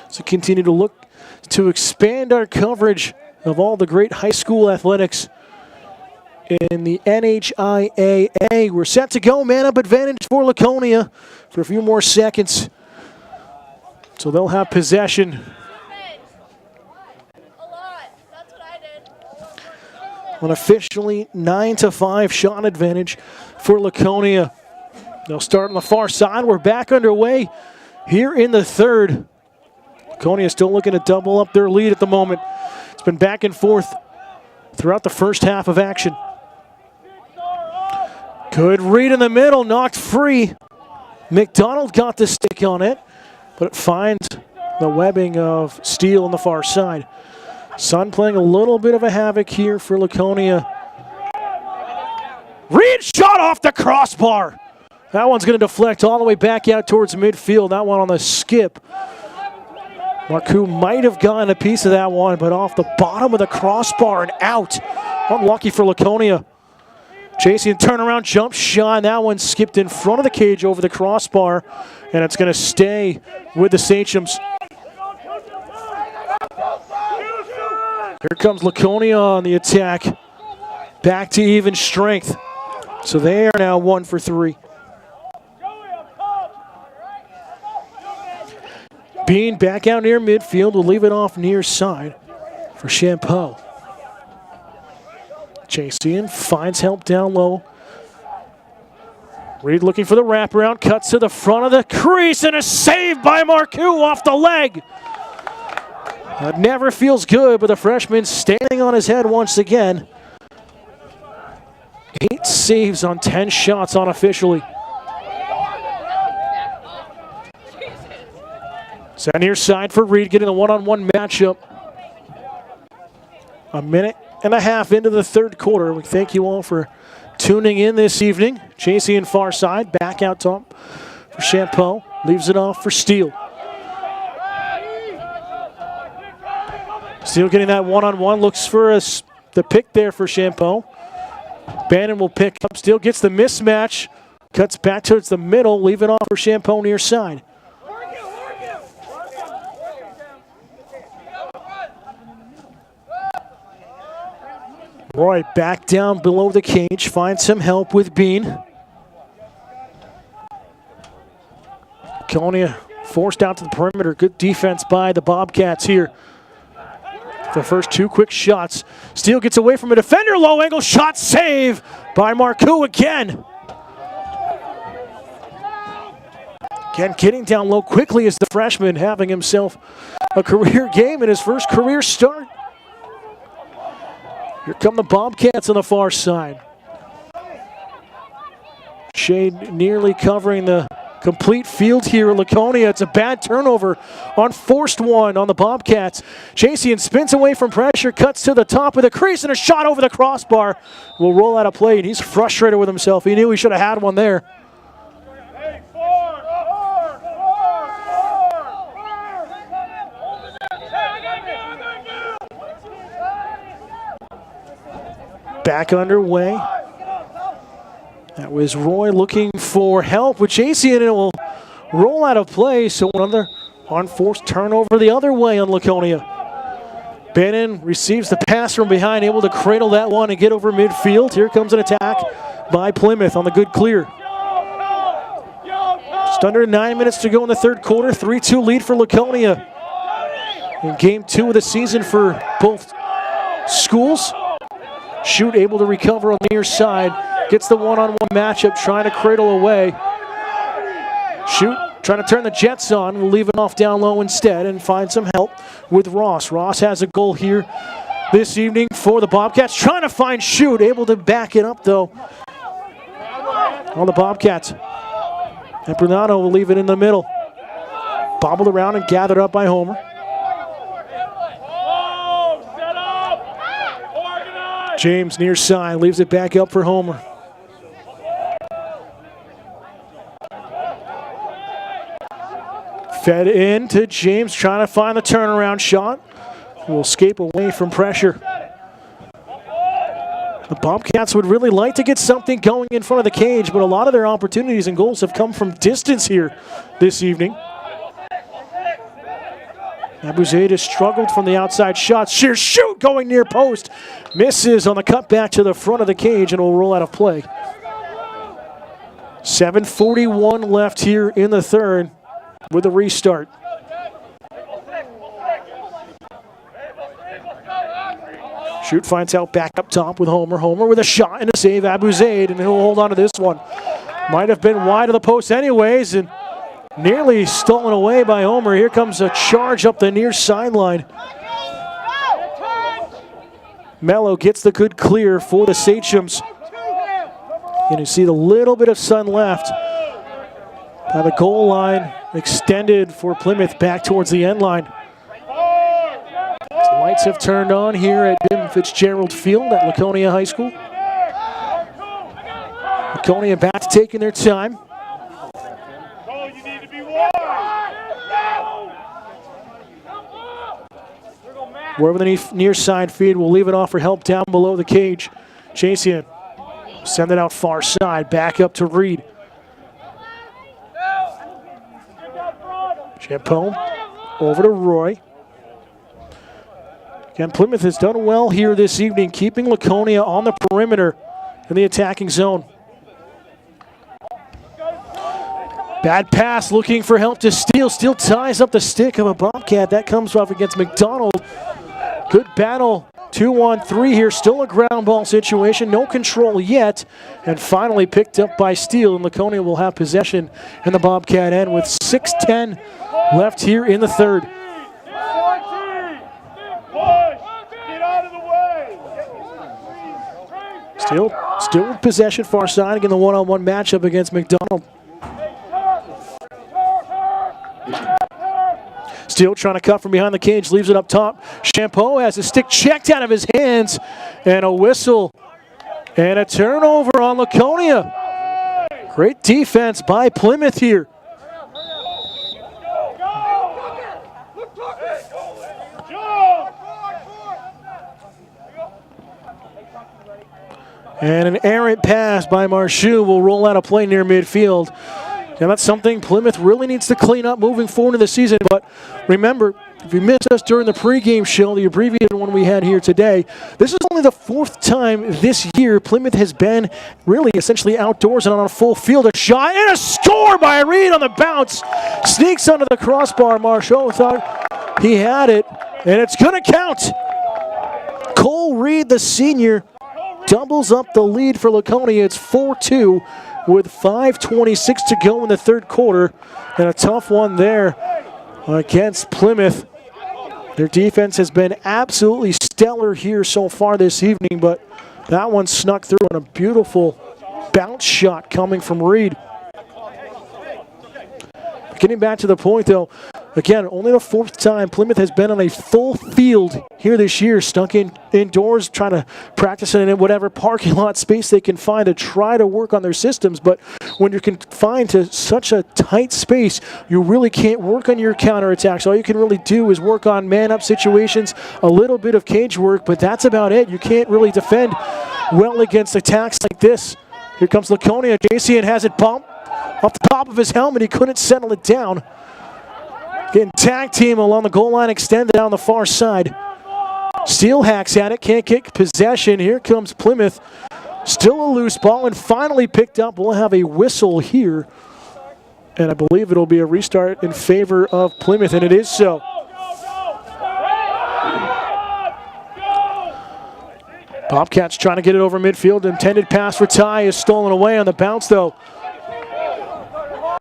So continue to look to expand our coverage of all the great high school athletics in the NHIAA. We're set to go. Man-up advantage for Laconia for a few more seconds. So they'll have possession. Unofficially 9-5 shot advantage for Laconia. They'll start on the far side. We're back underway here in the third. Laconia still looking to double up their lead at the moment. It's been back and forth throughout the first half of action. Good read in the middle, knocked free. McDonald got the stick on it, but it finds the webbing of Steele on the far side. Sun playing a little bit of a havoc here for Laconia. Reed shot off the crossbar. That one's going to deflect all the way back out towards midfield. That one on the skip. Marcoux might have gotten a piece of that one, but off the bottom of the crossbar and out. Unlucky for Laconia. Chasing turnaround jump shot, and that one skipped in front of the cage over the crossbar, and it's going to stay with the Sachems. Here comes Laconia on the attack. Back to even strength. So they are now 1 for 3. Bean back out near midfield. We'll leave it off near side for Champeau. Chasian finds help down low. Reed looking for the wraparound, cuts to the front of the crease, and a save by Marcoux off the leg. That never feels good, but the freshman standing on his head once again. 8 saves on 10 shots unofficially. So near side for Reed, getting a one-on-one matchup. A minute and a half into the third quarter. We thank you all for tuning in this evening. JC and far side, back out top for Champeau. Leaves it off for Steele. Steele getting that one-on-one, looks for the pick there for Champeau. Bannon will pick up. Steele gets the mismatch. Cuts back towards the middle, leave it off for Champeau near side. Roy back down below the cage, finds some help with Bean. Laconia forced out to the perimeter. Good defense by the Bobcats here. The first two quick shots. Steele gets away from a defender. Low angle shot, save by Marcoux again. Again, getting down low quickly as the freshman, having himself a career game in his first career start. Here come the Bobcats on the far side. Shade nearly covering the complete field here in Laconia. It's a bad turnover on forced one on the Bobcats. Jasian spins away from pressure, cuts to the top of the crease, and a shot over the crossbar will roll out of play, and he's frustrated with himself. He knew he should have had one there. Back underway. That was Roy looking for help with Jasian, and it will roll out of play. So another unforced turnover the other way on Laconia. Bannon receives the pass from behind, able to cradle that one and get over midfield. Here comes an attack by Plymouth on the good clear. Just under 9 minutes to go in the third quarter. 3-2 lead for Laconia. In game 2 of the season for both schools. Shoot able to recover on the near side. Gets the one-on-one matchup, trying to cradle away. Shoot, trying to turn the Jets on. We'll leave it off down low instead and find some help with Ross. Ross has a goal here this evening for the Bobcats. Trying to find Shoot, able to back it up though on the Bobcats. And Bernardo will leave it in the middle. Bobbled around and gathered up by Homer. James near side, leaves it back up for Homer. Fed in to James, trying to find the turnaround shot. Will escape away from pressure. The Bobcats would really like to get something going in front of the cage, but a lot of their opportunities and goals have come from distance here this evening. Abuzaid has struggled from the outside shots. Sheer shoot going near post. Misses on the cutback to the front of the cage and will roll out of play. 7:41 left here in the third with a restart. Shoot finds out back up top with Homer. Homer with a shot and a save. Abuzaid, and he'll hold on to this one. Might have been wide of the post anyways, and nearly stolen away by Homer. Here comes a charge up the near sideline. Mello gets the good clear for the Sachems. And you see the little bit of sun left by the goal line, extended for Plymouth back towards the end line. The lights have turned on here at Jim Fitzgerald Field at Laconia High School. Laconia back to taking their time. Wherever the near side feed, will leave it off for help down below the cage. Jasian send it out far side, back up to Reed. Champeau over to Roy. Again, Plymouth has done well here this evening, keeping Laconia on the perimeter in the attacking zone. Bad pass, looking for help to Steele. Steele ties up the stick of a Bobcat. That comes off against McDonald. Good battle, 2-on-3 here. Still a ground ball situation, no control yet. And finally picked up by Steele, and Laconia will have possession in the Bobcat end with 6:10 left here in the third. Still with possession far side, again the one-on-one matchup against McDonald. Still trying to cut from behind the cage, leaves it up top. Champeau has his stick checked out of his hands, and a whistle and a turnover on Laconia. Great defense by Plymouth here. And an errant pass by Marchou will roll out a play near midfield. And that's something Plymouth really needs to clean up moving forward in the season. But remember, if you missed us during the pregame show, the abbreviated one we had here today, this is only the 4th time this year Plymouth has been really essentially outdoors and on a full field. A shot and a score by Reed on the bounce. Sneaks under the crossbar. Marchou thought he had it, and it's going to count. Cole Reed, the senior, doubles up the lead for Laconia. It's 4-2 with 5:26 to go in the third quarter. And a tough one there against Plymouth. Their defense has been absolutely stellar here so far this evening, but that one snuck through on a beautiful bounce shot coming from Reed. Getting back to the point, though, again, only the 4th time Plymouth has been on a full field here this year, stuck indoors, trying to practice in whatever parking lot space they can find to try to work on their systems. But when you're confined to such a tight space, you really can't work on your counterattacks. All you can really do is work on man-up situations, a little bit of cage work, but that's about it. You can't really defend well against attacks like this. Here comes Laconia. JCN has it bumped off the top of his helmet. He couldn't settle it down. Getting tag team along the goal line, extended down the far side. Steel hacks at it, can't get possession. Here comes Plymouth. Still a loose ball and finally picked up. We'll have a whistle here. And I believe it'll be a restart in favor of Plymouth, and it is so. Bobcats trying to get it over midfield. Intended pass for Ty is stolen away on the bounce, though.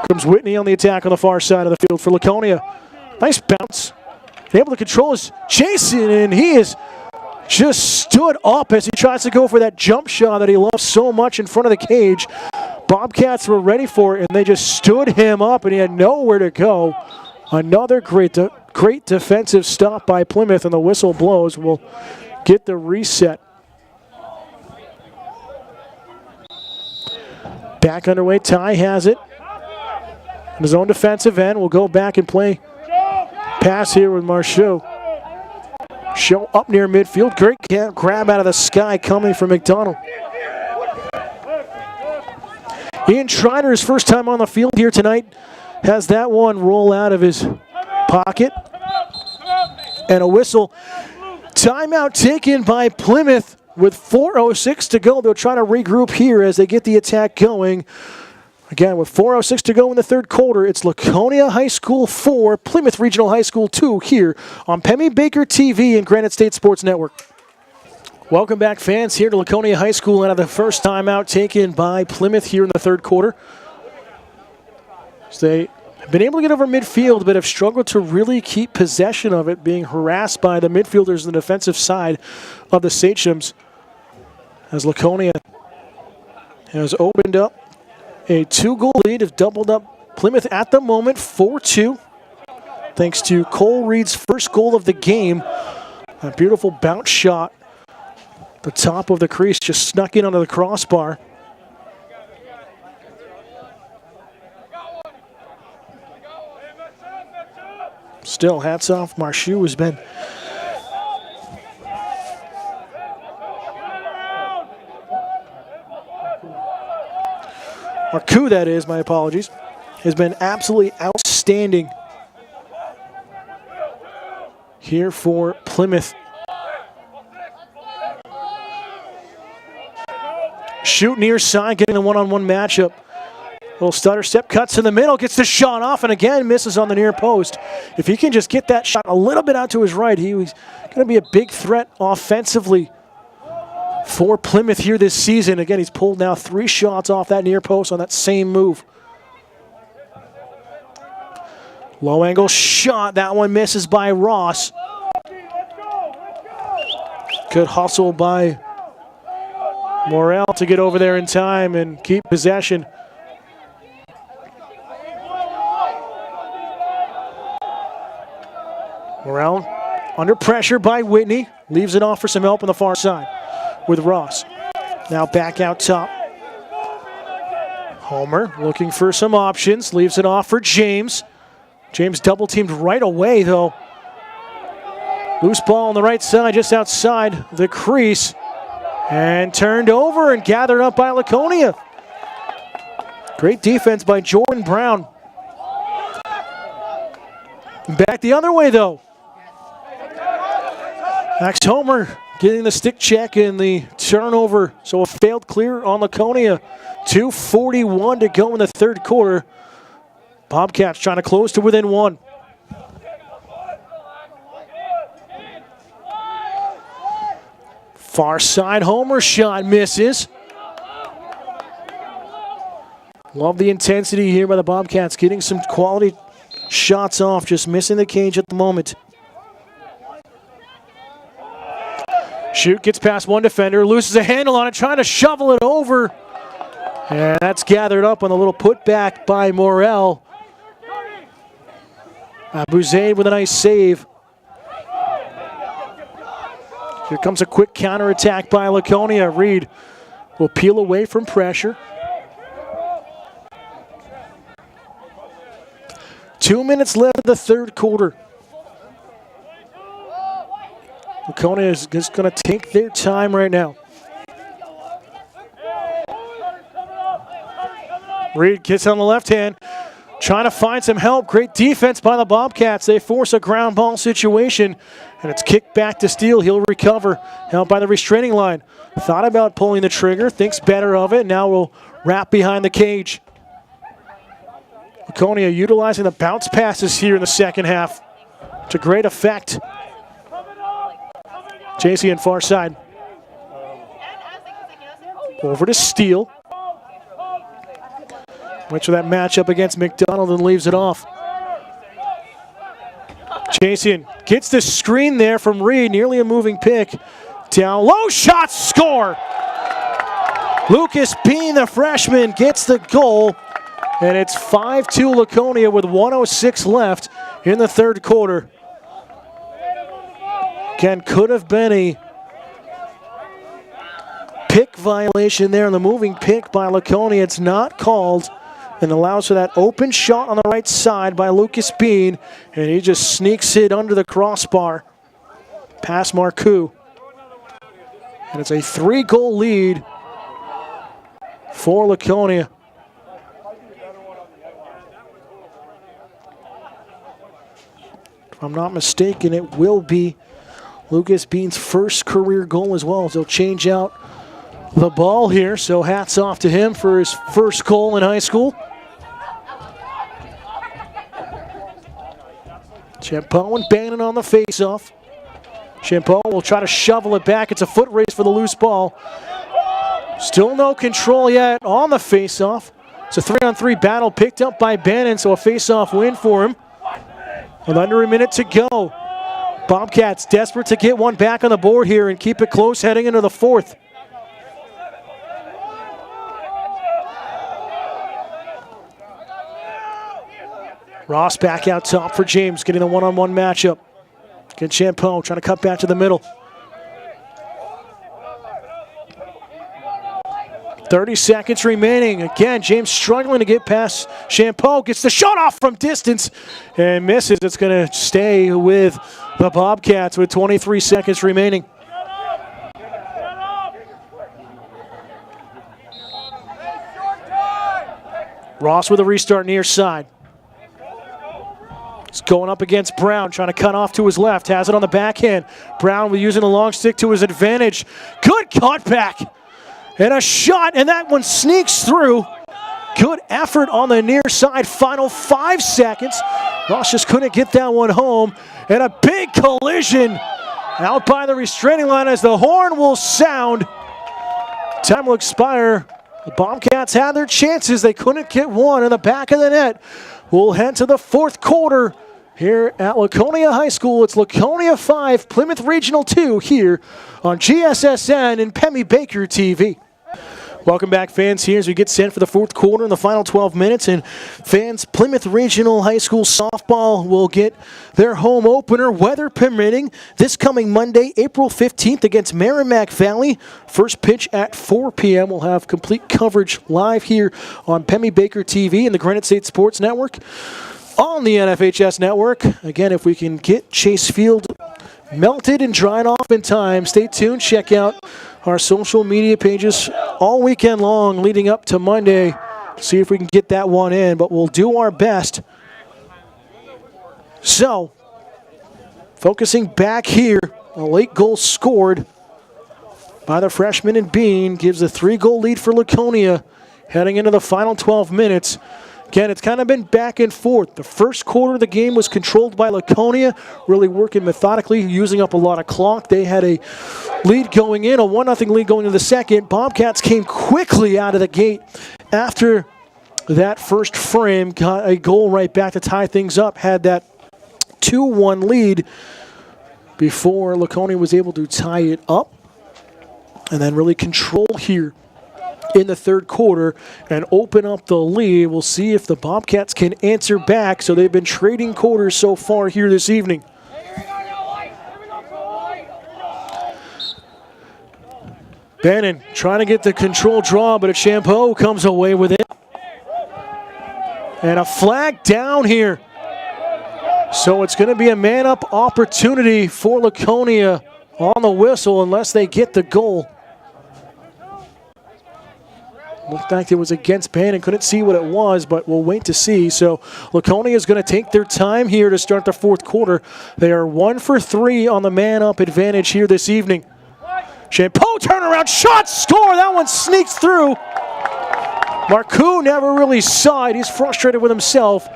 Comes Whitney on the attack on the far side of the field for Laconia. Nice bounce. Able to control his chasing, and he is just stood up as he tries to go for that jump shot that he loves so much in front of the cage. Bobcats were ready for it, and they just stood him up, and he had nowhere to go. Another great defensive stop by Plymouth, and the whistle blows. We'll get the reset. Back underway, Ty has it. His own defensive end will go back and play pass here with Marchou. Show up near midfield. Great grab out of the sky coming from McDonald. Ian Schreiner, his first time on the field here tonight, has that one roll out of his pocket. And a whistle. Timeout taken by Plymouth with 4:06 to go. They'll try to regroup here as they get the attack going. Again, with 4:06 to go in the third quarter, it's Laconia High School 4, Plymouth Regional High School 2 here on Pemmy Baker TV and Granite State Sports Network. Welcome back, fans, here to Laconia High School out of the first timeout taken by Plymouth here in the third quarter. So they have been able to get over midfield, but have struggled to really keep possession of it, being harassed by the midfielders on the defensive side of the Sachems, as Laconia has opened up a 2-goal lead, have doubled up Plymouth at the moment, 4-2. Thanks to Cole Reed's first goal of the game. A beautiful bounce shot. The top of the crease just snuck in under the crossbar. Still, hats off. Marchou has been Marchou, that is, my apologies, has been absolutely outstanding here for Plymouth. Shoot near side, getting the one-on-one matchup. Little stutter step, cuts in the middle, gets the shot off, and again misses on the near post. If he can just get that shot a little bit out to his right, he was going to be a big threat offensively for Plymouth here this season. Again, he's pulled now 3 shots off that near post on that same move. Low angle shot, that one misses by Ross. Good hustle by Morrell to get over there in time and keep possession. Morel under pressure by Whitney. Leaves it off for some help on the far side with Ross. Now back out top. Homer looking for some options. Leaves it off for James. James double teamed right away though. Loose ball on the right side just outside the crease. And turned over and gathered up by Laconia. Great defense by Jordan Brown. Back the other way though. Max Homer getting the stick check and the turnover. So a failed clear on Laconia. 2:41 to go in the third quarter. Bobcats trying to close to within one. Far side Homer shot misses. Love the intensity here by the Bobcats, getting some quality shots off, just missing the cage at the moment. Shoot gets past one defender, loses a handle on it, trying to shovel it over. And that's gathered up on a little putback by Morel. Abuzaid with a nice save. Here comes a quick counterattack by Laconia. Reed will peel away from pressure. 2 minutes left of the third quarter. Laconia is just going to take their time right now. Reed gets on the left hand, trying to find some help. Great defense by the Bobcats. They force a ground ball situation, and it's kicked back to Steele. He'll recover, held by the restraining line. Thought about pulling the trigger, thinks better of it. Now will wrap behind the cage. Laconia utilizing the bounce passes here in the second half to great effect. JC and far side. Over to Steele. Went for that matchup against McDonald and leaves it off. Jason gets the screen there from Reed, nearly a moving pick. Down low, shot, score! Lucas Bean, the freshman, gets the goal. And it's 5-2 Laconia with 1:06 left in the third quarter. Again, could have been a pick violation there on the moving pick by Laconia. It's not called, and allows for that open shot on the right side by Lucas Bean, and he just sneaks it under the crossbar past Marcoux. And it's a 3-goal lead for Laconia. If I'm not mistaken, it will be Lucas Bean's first career goal as well. So he'll change out the ball here, so hats off to him for his first goal in high school. Champeau and Bannon on the faceoff. Champeau will try to shovel it back. It's a foot race for the loose ball. Still no control yet on the faceoff. It's a 3-on-3 battle picked up by Bannon, so a faceoff win for him. With under a minute to go. Bobcats desperate to get one back on the board here and keep it close heading into the fourth. Ross back out top for James, getting a one-on-one matchup. Good Champeau trying to cut back to the middle. 30 seconds remaining. Again, James struggling to get past Champeau. Gets the shot off from distance and misses. It's going to stay with the Bobcats with 23 seconds remaining. Ross with a restart near side. He's going up against Brown, trying to cut off to his left. Has it on the backhand. Brown using the long stick to his advantage. Good cutback. And a shot, and that one sneaks through. Good effort on the near side. Final 5 seconds. Ross just couldn't get that one home. And a big collision out by the restraining line as the horn will sound. Time will expire. The Bobcats had their chances. They couldn't get one in the back of the net. We'll head to the fourth quarter here at Laconia High School. It's Laconia 5, Plymouth Regional 2 here on GSSN and Pemmy Baker TV. Welcome back, fans, here as we get set for the fourth quarter in the final 12 minutes. And fans, Plymouth Regional High School softball will get their home opener, weather permitting, this coming Monday, April 15th against Merrimack Valley. First pitch at 4 p.m. We'll have complete coverage live here on Pemmy Baker TV and the Granite State Sports Network on the NFHS Network. Again, if we can get Chase Field melted and dried off in time, stay tuned. Check out our social media pages all weekend long leading up to Monday. See if we can get that one in, but we'll do our best. So, focusing back here, a late goal scored by the freshman in Bean gives a 3-goal lead for Laconia heading into the final 12 minutes. Again, it's kind of been back and forth. The first quarter of the game was controlled by Laconia, really working methodically, using up a lot of clock. They had a lead going in, a 1-0 lead going into the second. Bobcats came quickly out of the gate after that first frame, got a goal right back to tie things up, had that 2-1 lead before Laconia was able to tie it up and then really control here in the third quarter and open up the lead. We'll see if the Bobcats can answer back. So they've been trading quarters so far here this evening. Bannon trying to get the control draw, but Champeau comes away with it. And a flag down here. So it's going to be a man-up opportunity for Laconia on the whistle unless they get the goal. Looked like it was against Bannon. Couldn't see what it was, but we'll wait to see. So Laconia is going to take their time here to start the fourth quarter. They are 1 for 3 on the man-up advantage here this evening. Champeau turnaround shot, score. That one sneaks through. Marcoux never really saw it. He's frustrated with himself.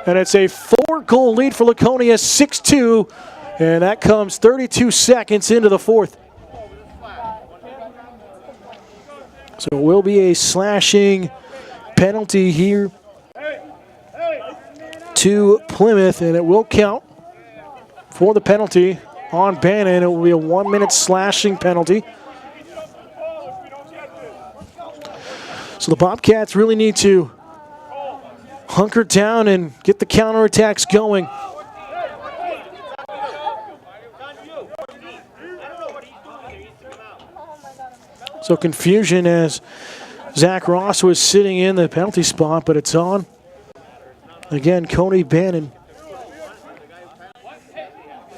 And it's a 4-goal lead for Laconia, 6-2. And that comes 32 seconds into the fourth. So it will be a slashing penalty here to Plymouth, and it will count for the penalty on Bannon. It will be a 1-minute slashing penalty. So the Bobcats really need to hunker down and get the counterattacks going. So confusion as Zach Ross was sitting in the penalty spot, but it's on. Again, Coney Bannon,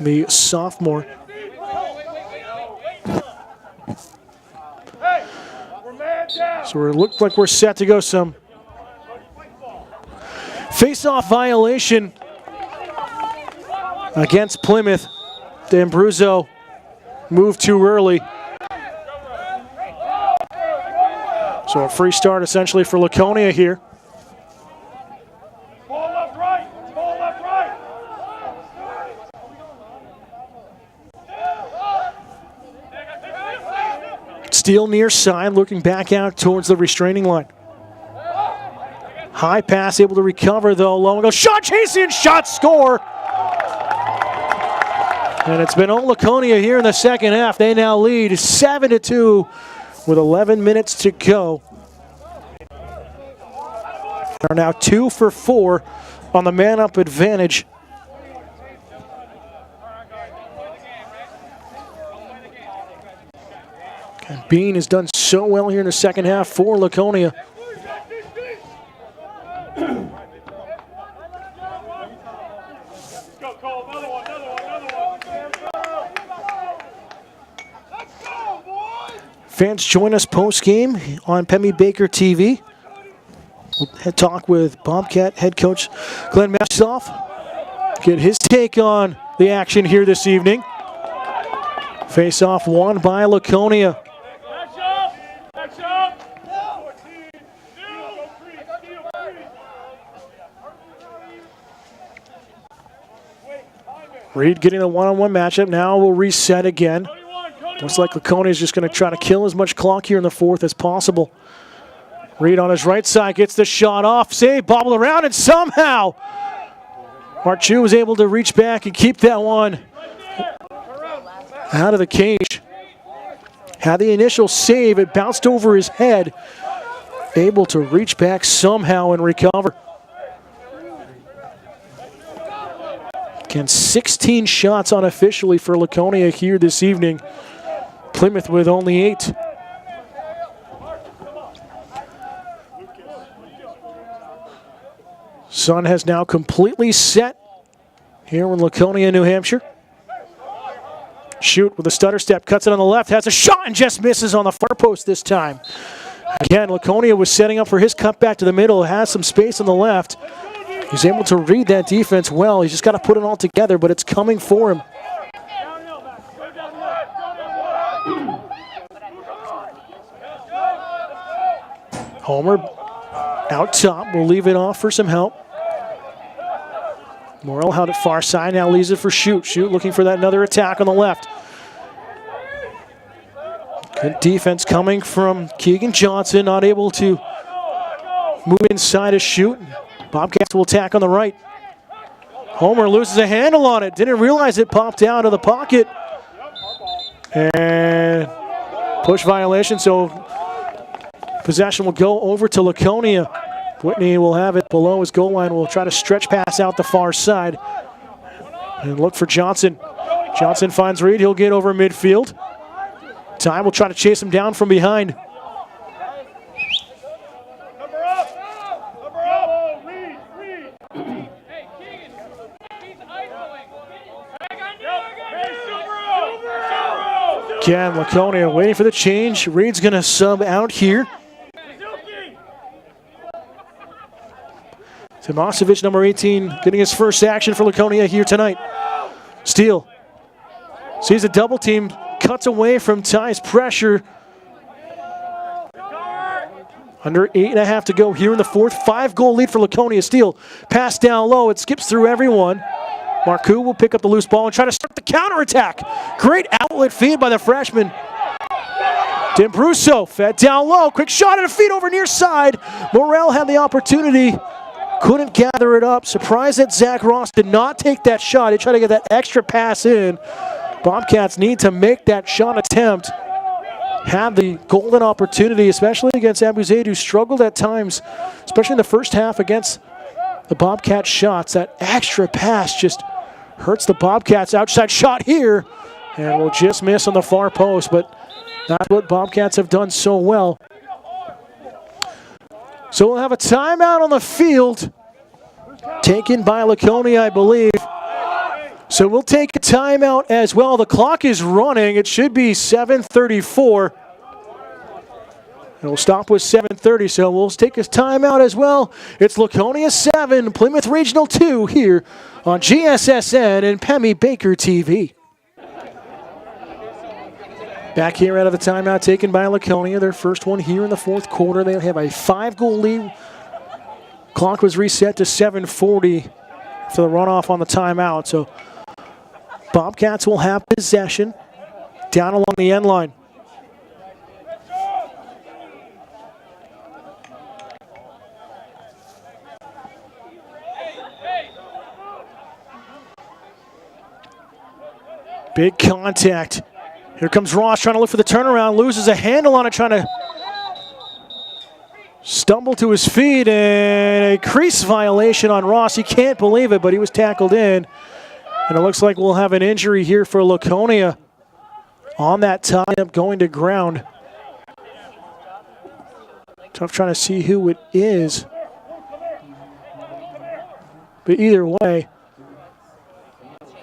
the sophomore. So it looked like we're set to go some face-off violation against Plymouth. D'Ambruzzo moved too early. So a free start essentially for Laconia here. Ball left, right. Ball left, right. Steele near side, looking back out towards the restraining line. High pass, able to recover though. Low and go. Shot, chasing, shot, score. And it's been all Laconia here in the second half. They now lead 7-2. With 11 minutes to go. They're now 2 for 4 on the man-up advantage. And Bean has done so well here in the second half for Laconia. Fans, join us post-game on Pemmy Baker TV. We'll talk with Bobcat head coach Glenn Messoff. Get his take on the action here this evening. Face-off won by Laconia. Reed getting the one-on-one matchup. Now we'll reset again. Looks like Laconia is just going to try to kill as much clock here in the fourth as possible. Reed on his right side gets the shot off. Save, bobble around, and somehow Marcoux was able to reach back and keep that one out of the cage. Had the initial save, it bounced over his head. Able to reach back somehow and recover. Again, 16 shots unofficially for Laconia here this evening. Plymouth with only 8. Sun has now completely set here in Laconia, New Hampshire. Shoot with a stutter step, cuts it on the left, has a shot and just misses on the far post this time. Again, Laconia was setting up for his cutback to the middle, has some space on the left. He's able to read that defense well. He's just got to put it all together, but it's coming for him. Homer out top, will leave it off for some help. Morrell held it far side, now leaves it for Shoot. Shoot looking for that another attack on the left. Good defense coming from Keegan Johnson, not able to move inside a Shoot. Bobcats will attack on the right. Homer loses a handle on it, didn't realize it popped out of the pocket. And push violation, so possession will go over to Laconia. Whitney will have it below his goal line. Will try to stretch pass out the far side. And look for Johnson. Johnson finds Reed. He'll get over midfield. Time will try to chase him down from behind. Again, Laconia waiting for the change. Reed's going to sub out here. Tomasevic, number 18, getting his first action for Laconia here tonight. Steele sees a double team, cuts away from Ty's pressure. Under 8.5 to go here in the fourth. 5-goal lead for Laconia. Steele, pass down low. It skips through everyone. Marcoux will pick up the loose ball and try to start the counterattack. Great outlet feed by the freshman. D'Ambruso fed down low. Quick shot and a feed over near side. Morrell had the opportunity. Couldn't gather it up. Surprised that Zach Ross did not take that shot. He tried to get that extra pass in. Bobcats need to make that shot attempt. Had the golden opportunity, especially against Abu Zaid, who struggled at times, especially in the first half against the Bobcats shots. That extra pass just hurts the Bobcats. Outside shot here, and will just miss on the far post, but that's what Bobcats have done so well. So we'll have a timeout on the field, taken by Laconia, I believe. So we'll take a timeout as well. The clock is running. It should be 7:34. And we'll stop with 7:30, so we'll take a timeout as well. It's Laconia 7, Plymouth Regional 2 here on GSSN and Pemmy Baker TV. Back here out of the timeout taken by Laconia, their first one here in the fourth quarter. They have a 5-goal lead. Clock was reset to 7:40 for the runoff on the timeout. So Bobcats will have possession down along the end line. Big contact. Here comes Ross trying to look for the turnaround, loses a handle on it, trying to stumble to his feet, and a crease violation on Ross. He can't believe it, but he was tackled in. And it looks like we'll have an injury here for Laconia on that tie-up going to ground. Tough trying to see who it is. But either way,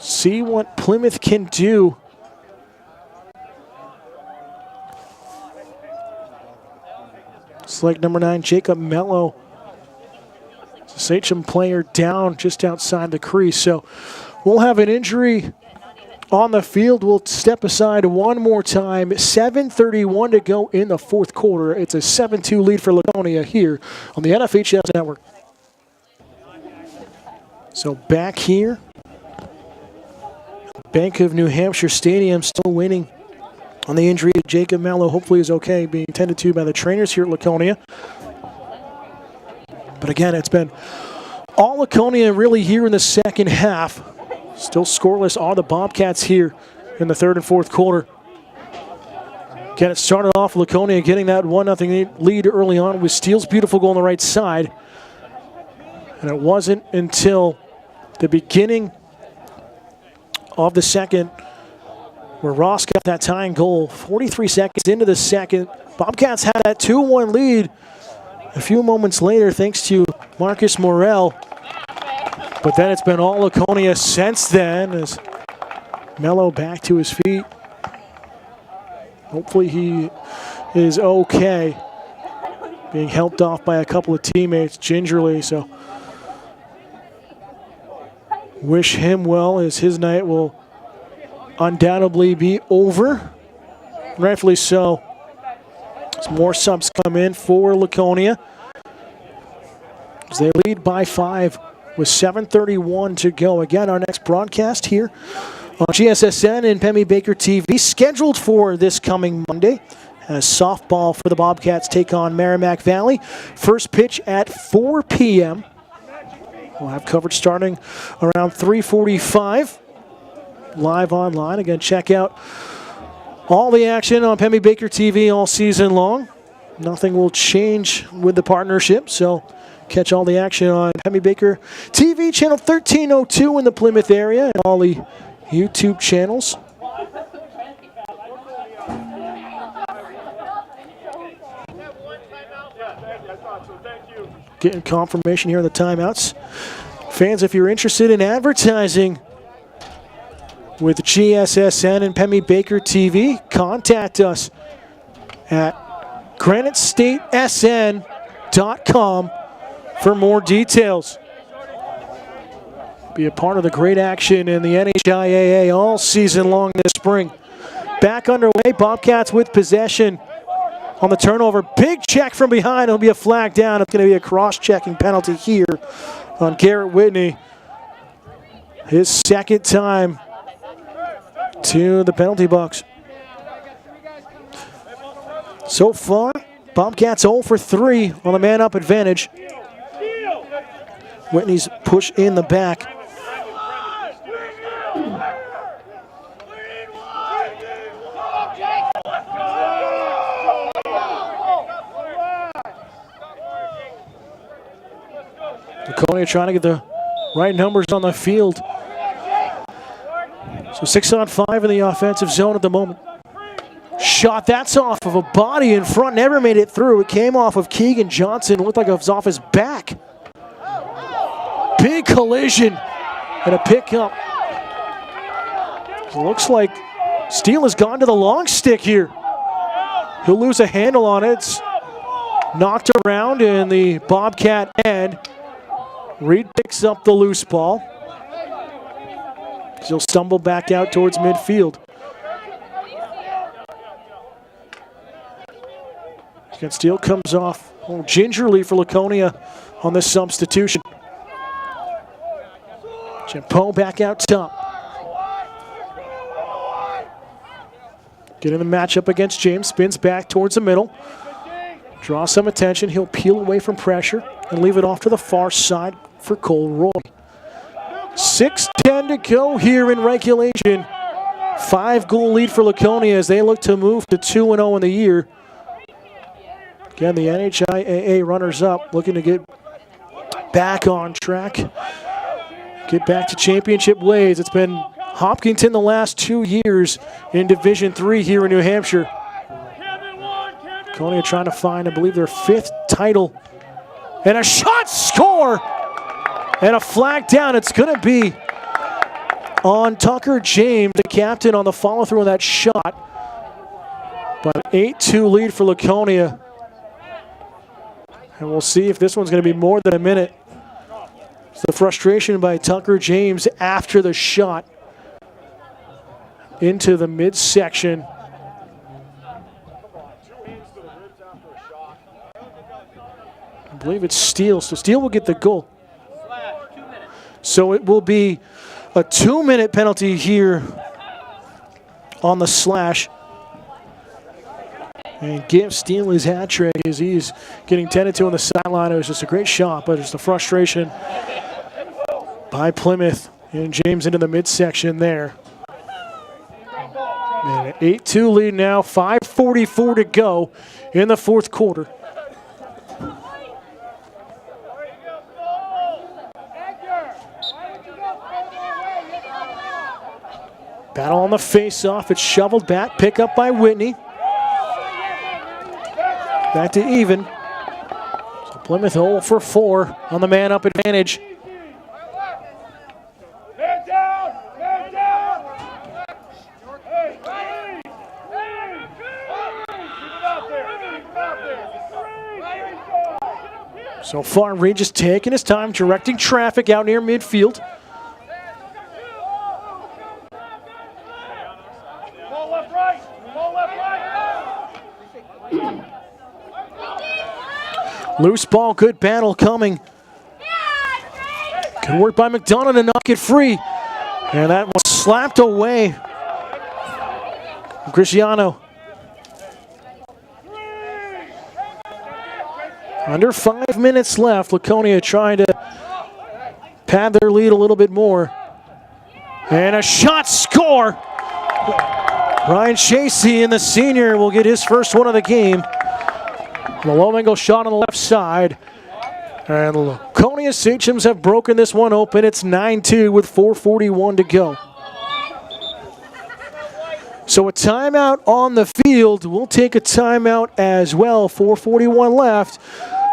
see what Plymouth can do. It's like number 9, Jacob Mello. It's a Sachem player down just outside the crease. So we'll have an injury on the field. We'll step aside one more time. 7:31 to go in the fourth quarter. It's a 7-2 lead for Laconia here on the NFHS Network. So back here, Bank of New Hampshire Stadium, still waiting on the injury of Jacob Mello. Hopefully is okay, being tended to by the trainers here at Laconia. But again, it's been all Laconia really here in the second half. Still scoreless are the Bobcats here in the third and fourth quarter. Again, it started off Laconia getting that 1-0 lead early on with Steele's beautiful goal on the right side. And it wasn't until the beginning of the second where Ross got that tying goal. 43 seconds into the second. Bobcats had that 2-1 lead a few moments later thanks to Marcus Morel. But then it's been all Laconia since then as Mello back to his feet. Hopefully he is okay. Being helped off by a couple of teammates gingerly, so wish him well as his night will undoubtedly be over. Rightfully so. Some more subs come in for Laconia as they lead by 5 with 7:31 to go. Again, our next broadcast here on GSSN and Pemmy Baker TV, scheduled for this coming Monday, as softball for the Bobcats take on Merrimack Valley. First pitch at 4 p.m. We'll have coverage starting around 3:45. Live online. Again, check out all the action on Pemmy Baker TV all season long. Nothing will change with the partnership, so catch all the action on Pemmy Baker TV, channel 1302 in the Plymouth area, and all the YouTube channels. Getting confirmation here on the timeouts. Fans, if you're interested in advertising with GSSN and Pemmy Baker TV, contact us at granitestatesn.com for more details. Be a part of the great action in the NHIAA all season long this spring. Back underway, Bobcats with possession on the turnover. Big check from behind. It'll be a flag down. It's going to be a cross-checking penalty here on Garrett Whitney. His second time to the penalty box. So far, Bobcats 0 for 3 on the man-up advantage. Whitney's push in the back. Laconia trying to get the right numbers on the field. So 6-on-5 in the offensive zone at the moment. Shot, that's off of a body in front, never made it through. It came off of Keegan Johnson, looked like it was off his back. Big collision and a pickup. It looks like Steele has gone to the long stick here. He'll lose a handle on it. It's knocked around in the Bobcat end. Reed picks up the loose ball. He'll stumble back out towards midfield. Again, Steele comes off gingerly for Laconia on this substitution. Champon back out top. Getting the matchup against James, spins back towards the middle. Draw some attention, he'll peel away from pressure and leave it off to the far side for Cole Roy. 6:10 to go here in regulation. 5-goal lead for Laconia as they look to move to 2-0 in the year. Again, the NHIAA runners-up looking to get back on track. Get back to championship ways. It's been Hopkinton the last 2 years in Division III here in New Hampshire. Laconia trying to find, I believe, their 5th title. And a shot, score! And a flag down. It's going to be on Tucker James, the captain, on the follow-through on that shot. But an 8-2 lead for Laconia. And we'll see if this one's going to be more than a minute. It's the frustration by Tucker James after the shot into the midsection. I believe it's Steele, so Steele will get the goal. So it will be a 2-minute penalty here on the slash. And give Steele his hat trick as he's getting tended to on the sideline. It was just a great shot, but it's the frustration by Plymouth. And James into the midsection there. And an 8-2 lead now, 5:44 to go in the fourth quarter. Battle on the face-off. It's shoveled back. Pick up by Whitney. Back to even. So Plymouth 0 for 4 on the man-up advantage. Man down! Man down! Hey, keep it out there! Keep it out there! So far, Regis taking his time, directing traffic out near midfield. Ball left, right! Ball left, right! Loose ball, good battle coming. Good work by McDonough to knock it free. And that was slapped away. Cristiano. Under 5 minutes left. Laconia trying to pad their lead a little bit more. And a shot, score! Ryan Chasey and the senior will get his first one of the game. The low angle shot on the left side. And Laconia Sachems have broken this one open. It's 9-2 with 4:41 to go. So a timeout on the field. We'll take a timeout as well. 4:41 left.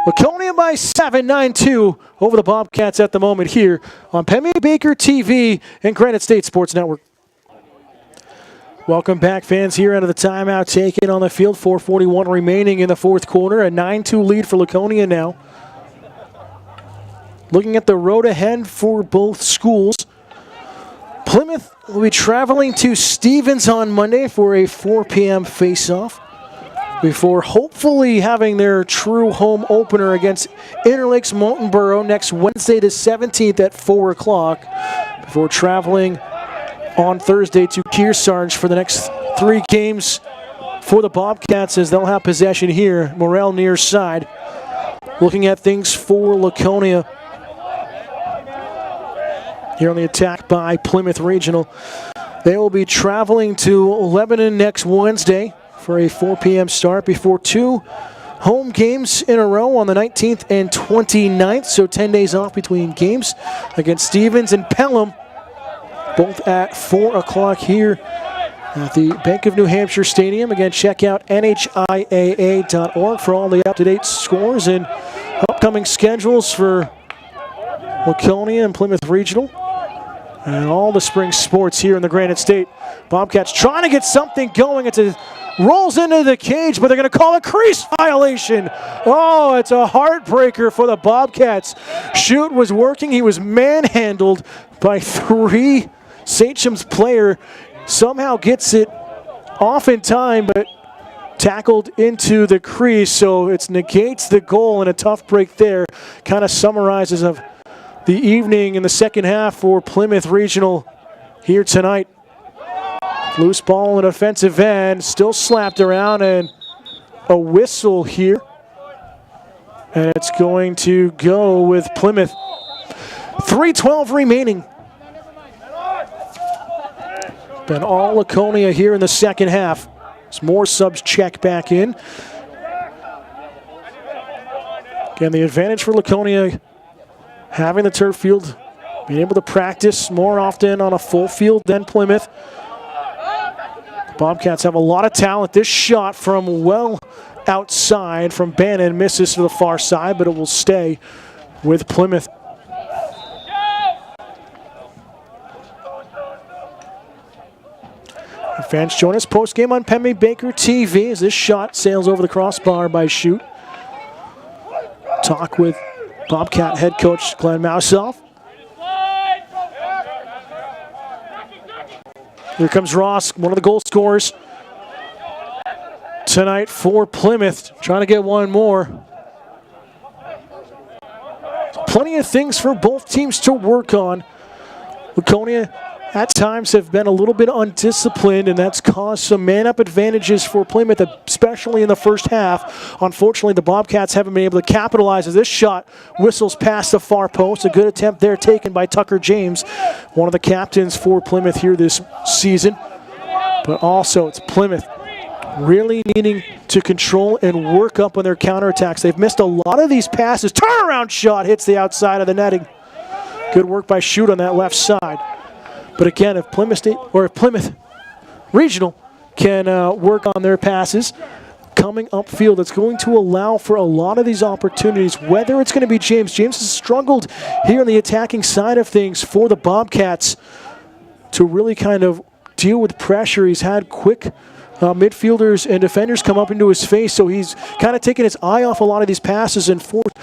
Laconia by 7, 9-2 over the Bobcats at the moment here on Pemmy Baker TV and Granite State Sports Network. Welcome back, fans, here out of the timeout taken on the field. 4:41 remaining in the fourth quarter. A 9-2 lead for Laconia now. Looking at the road ahead for both schools. Plymouth will be traveling to Stevens on Monday for a 4 p.m. face-off before hopefully having their true home opener against Interlakes Mountain Borough next Wednesday the 17th at 4 o'clock before traveling on Thursday to Kearsarge for the next 3 games for the Bobcats as they'll have possession here. Morrell near side. Looking at things for Laconia. Here on the attack by Plymouth Regional. They will be traveling to Lebanon next Wednesday for a 4 p.m. start before 2 home games in a row on the 19th and 29th. So 10 days off between games against Stevens and Pelham. Both at 4 o'clock here at the Bank of New Hampshire Stadium. Again, check out NHIAA.org for all the up-to-date scores and upcoming schedules for Laconia and Plymouth Regional. And all the spring sports here in the Granite State. Bobcats trying to get something going. It rolls into the cage, but they're going to call a crease violation. Oh, it's a heartbreaker for the Bobcats. Shoot was working. He was manhandled by 3 Sachems player. Somehow gets it off in time, but tackled into the crease. So it negates the goal, and a tough break there. Kind of summarizes of the evening in the second half for Plymouth Regional here tonight. Loose ball in offensive end, still slapped around, and a whistle here. And it's going to go with Plymouth. 3:12 remaining. Been all Laconia here in the second half. As more subs check back in. Again, the advantage for Laconia, having the turf field, being able to practice more often on a full field than Plymouth. The Bobcats have a lot of talent. This shot from well outside from Bannon misses to the far side, but it will stay with Plymouth. Fans join us post-game on Pemmy Baker TV as this shot sails over the crossbar by Shoot. Talk with Bobcat head coach Glenn Mousoff. Here comes Ross, one of the goal scorers tonight for Plymouth, trying to get one more. Plenty of things for both teams to work on. Laconia at times have been a little bit undisciplined, and that's caused some man-up advantages for Plymouth, especially in the first half. Unfortunately, the Bobcats haven't been able to capitalize as this shot whistles past the far post. A good attempt there taken by Tucker James, one of the captains for Plymouth here this season. but also it's Plymouth really needing to control and work up on their counterattacks. They've missed a lot of these passes. Turnaround shot hits the outside of the netting. Good work by Schutt on that left side. But again, if Plymouth Regional can work on their passes coming upfield, it's going to allow for a lot of these opportunities, whether it's going to be James. James has struggled here on the attacking side of things for the Bobcats to really kind of deal with pressure. He's had quick midfielders and defenders come up into his face, so he's kind of taken his eye off a lot of these passes and forced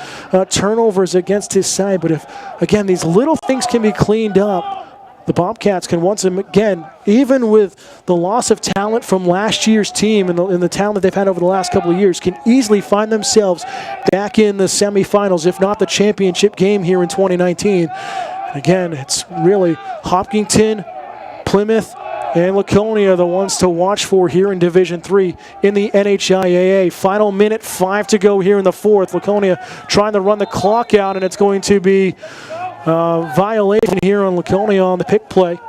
turnovers against his side. But if, again, these little things can be cleaned up, the Bobcats can once again, even with the loss of talent from last year's team and the talent that they've had over the last couple of years, can easily find themselves back in the semifinals, if not the championship game here in 2019. Again, it's really Hopkinton, Plymouth, and Laconia the ones to watch for here in Division III in the NHIAA. Final minute, 5 to go here in the fourth. Laconia trying to run the clock out, and it's going to be violation here on Laconia on the pick play.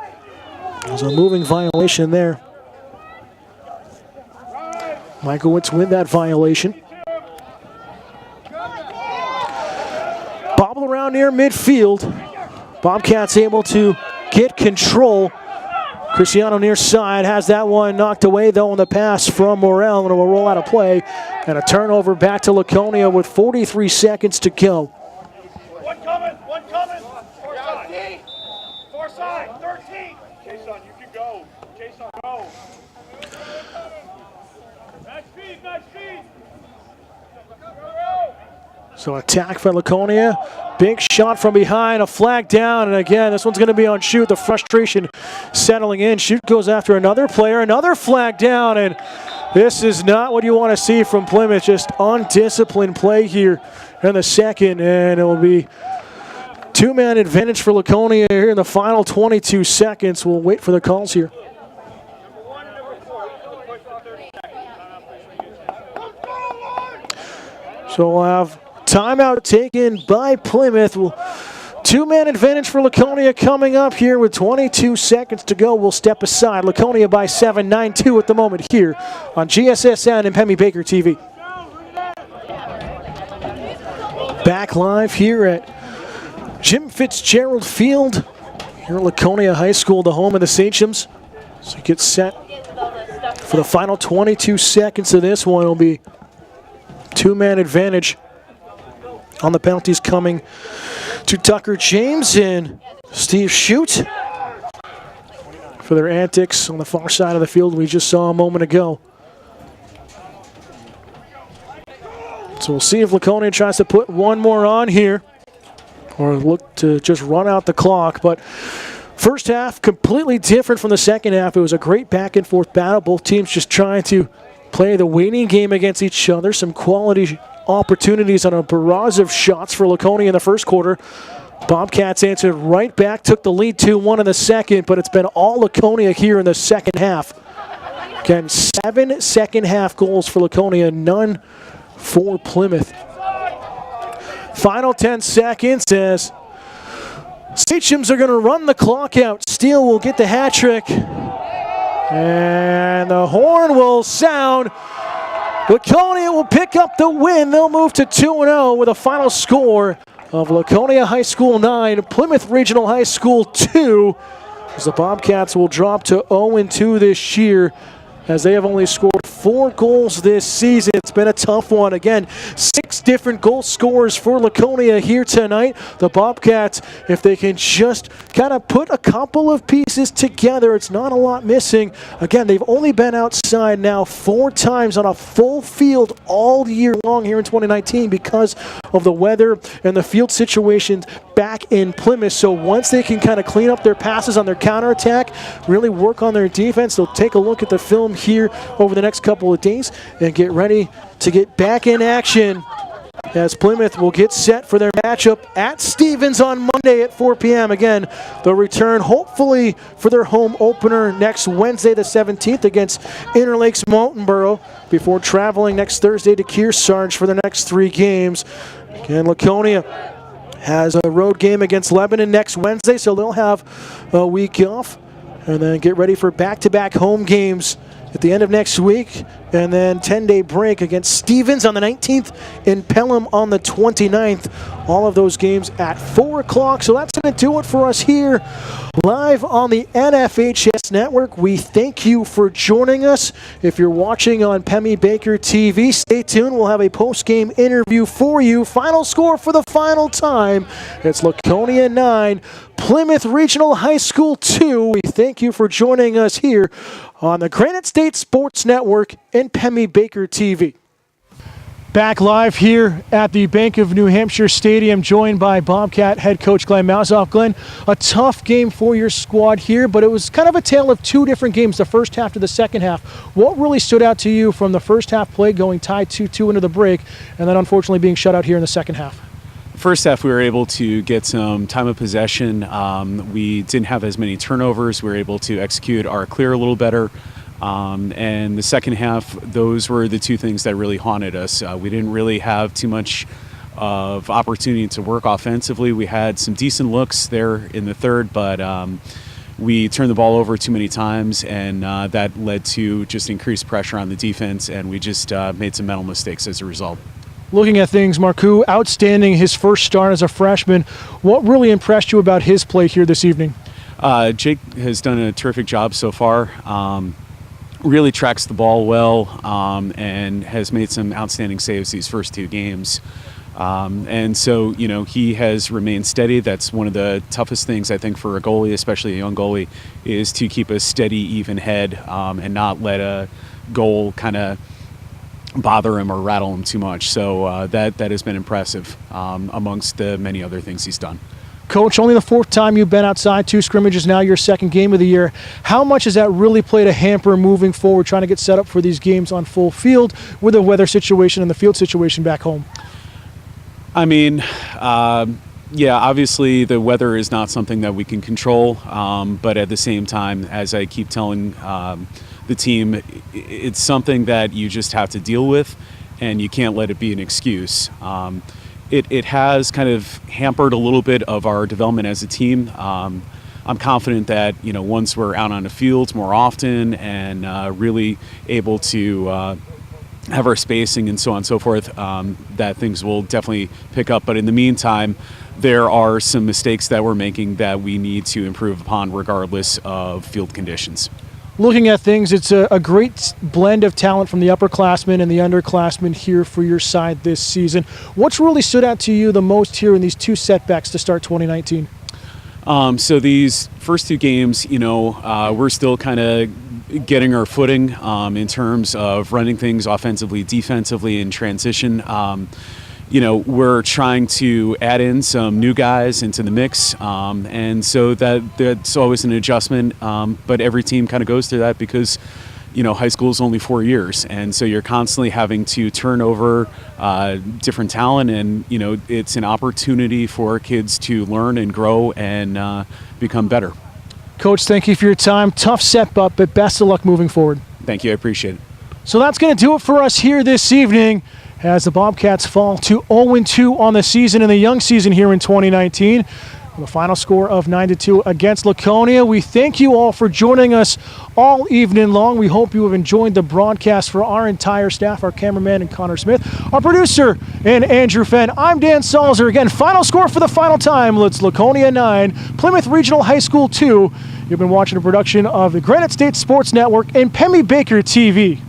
There's a moving violation there. Michaelwitz with that violation. Bobble around near midfield. Bobcats able to get control. Cristiano near side has that one knocked away though on the pass from Morel, and it will roll out of play. And a turnover back to Laconia with 43 seconds to go. One coming. Far side. Far side, 13. Jason, you can go. Jason, go. Nice feed. So attack for Laconia. Big shot from behind, a flag down, and again, this one's going to be on Schutt. The frustration settling in. Schutt goes after another player, another flag down, and this is not what you want to see from Plymouth. Just undisciplined play here in the second, and it will be two-man advantage for Laconia here in the final 22 seconds. We'll wait for the calls here. So we'll have timeout taken by Plymouth. Two-man advantage for Laconia coming up here with 22 seconds to go. We'll step aside. Laconia by 7, 9-2 at the moment here on GSSN and Pemmy Baker TV. Back live here at Jim Fitzgerald Field here at Laconia High School, the home of the Sachems. So get set for the final 22 seconds of this one. It'll be two-man advantage on the penalties coming to Tucker James and Steve Schutt for their antics on the far side of the field we just saw a moment ago. So we'll see if Laconia tries to put one more on here or look to just run out the clock. But first half, completely different from the second half. It was a great back and forth battle. Both teams just trying to play the waiting game against each other. Some quality opportunities on a barrage of shots for Laconia in the first quarter. Bobcats answered right back, took the lead 2-1 in the second, but it's been all Laconia here in the second half. Again, 7 second half goals for Laconia, none for Plymouth. Final 10 seconds as Sachems are going to run the clock out. Steele will get the hat trick. And the horn will sound. Laconia will pick up the win. They'll move to 2-0 with a final score of Laconia High School 9, Plymouth Regional High School 2. As the Bobcats will drop to 0-2 this year, as they have only scored 4 goals this season. It's been a tough one. Again, 6 different goal scorers for Laconia here tonight. The Bobcats, if they can just kind of put a couple of pieces together, it's not a lot missing. Again, they've only been outside now 4 times on a full field all year long here in 2019 because of the weather and the field situations back in Plymouth. So once they can kind of clean up their passes on their counterattack, really work on their defense, they'll take a look at the film here over the next couple of days and get ready to get back in action as Plymouth will get set for their matchup at Stevens on Monday at 4 p.m. Again, they'll return hopefully for their home opener next Wednesday the 17th against Interlakes Mountainborough before traveling next Thursday to Kearsarge for the next 3 games. Again, Laconia has a road game against Lebanon next Wednesday, so they'll have a week off. and then get ready for back-to-back home games at the end of next week, and then 10-day break against Stevens on the 19th and Pelham on the 29th. All of those games at 4 o'clock. So that's going to do it for us here live on the NFHS Network. We thank you for joining us. If you're watching on Pemmy Baker TV, stay tuned. We'll have a post-game interview for you. Final score for the final time. It's Laconia 9, Plymouth Regional High School 2. We thank you for joining us here on the Granite State Sports Network and Pemmy Baker TV. Back live here at the Bank of New Hampshire Stadium, joined by Bobcat head coach Glenn Mausoff. Glenn, a tough game for your squad here, but it was kind of a tale of two different games, the first half to the second half. What really stood out to you from the first half play going tied 2-2 into the break, and then unfortunately being shut out here in the second half? First half, we were able to get some time of possession. We didn't have as many turnovers. We were able to execute our clear a little better. And the second half, those were the two things that really haunted us. We didn't really have too much of opportunity to work offensively. We had some decent looks there in the third, but we turned the ball over too many times, and that led to just increased pressure on the defense, and we just made some mental mistakes as a result. Looking at things, Marcoux, outstanding his first start as a freshman. What really impressed you about his play here this evening? Jake has done a terrific job so far. Really tracks the ball well, and has made some outstanding saves these first two games. And so, you know, he has remained steady. That's one of the toughest things, I think, for a goalie, especially a young goalie, is to keep a steady, even head, and not let a goal kind of bother him or rattle him too much. So that has been impressive, amongst the many other things he's done. Coach, only the fourth time you've been outside, 2 scrimmages, now your second game of the year. How much has that really played a hamper moving forward, trying to get set up for these games on full field with the weather situation and the field situation back home? I mean, yeah, obviously the weather is not something that we can control, but at the same time, as I keep telling the team, it's something that you just have to deal with, and you can't let it be an excuse. It has kind of hampered a little bit of our development as a team. I'm confident that, you know, once we're out on the field more often and really able to have our spacing and so on and so forth, that things will definitely pick up. But in the meantime, there are some mistakes that we're making that we need to improve upon regardless of field conditions. Looking at things, it's a great blend of talent from the upperclassmen and the underclassmen here for your side this season. What's really stood out to you the most here in these 2 setbacks to start 2019? So these first 2 games, you know, we're still kind of getting our footing in terms of running things offensively, defensively, in transition. You know, we're trying to add in some new guys into the mix, and so that's always an adjustment, but every team kind of goes through that because, you know, high school is only 4 years, and so you're constantly having to turn over different talent, and, you know, it's an opportunity for kids to learn and grow and become better. Coach, thank you for your time. Tough setback, but best of luck moving forward. Thank you. I appreciate it. So that's going to do it for us here this evening as the Bobcats fall to 0-2 on the season in the young season here in 2019. With a final score of 9-2 against Laconia. We thank you all for joining us all evening long. We hope you have enjoyed the broadcast. For our entire staff, our cameraman and Connor Smith, our producer and Andrew Fenn, I'm Dan Salzer. Again, final score for the final time. It's Laconia 9, Plymouth Regional High School 2. You've been watching a production of the Granite State Sports Network and Pemmy Baker TV.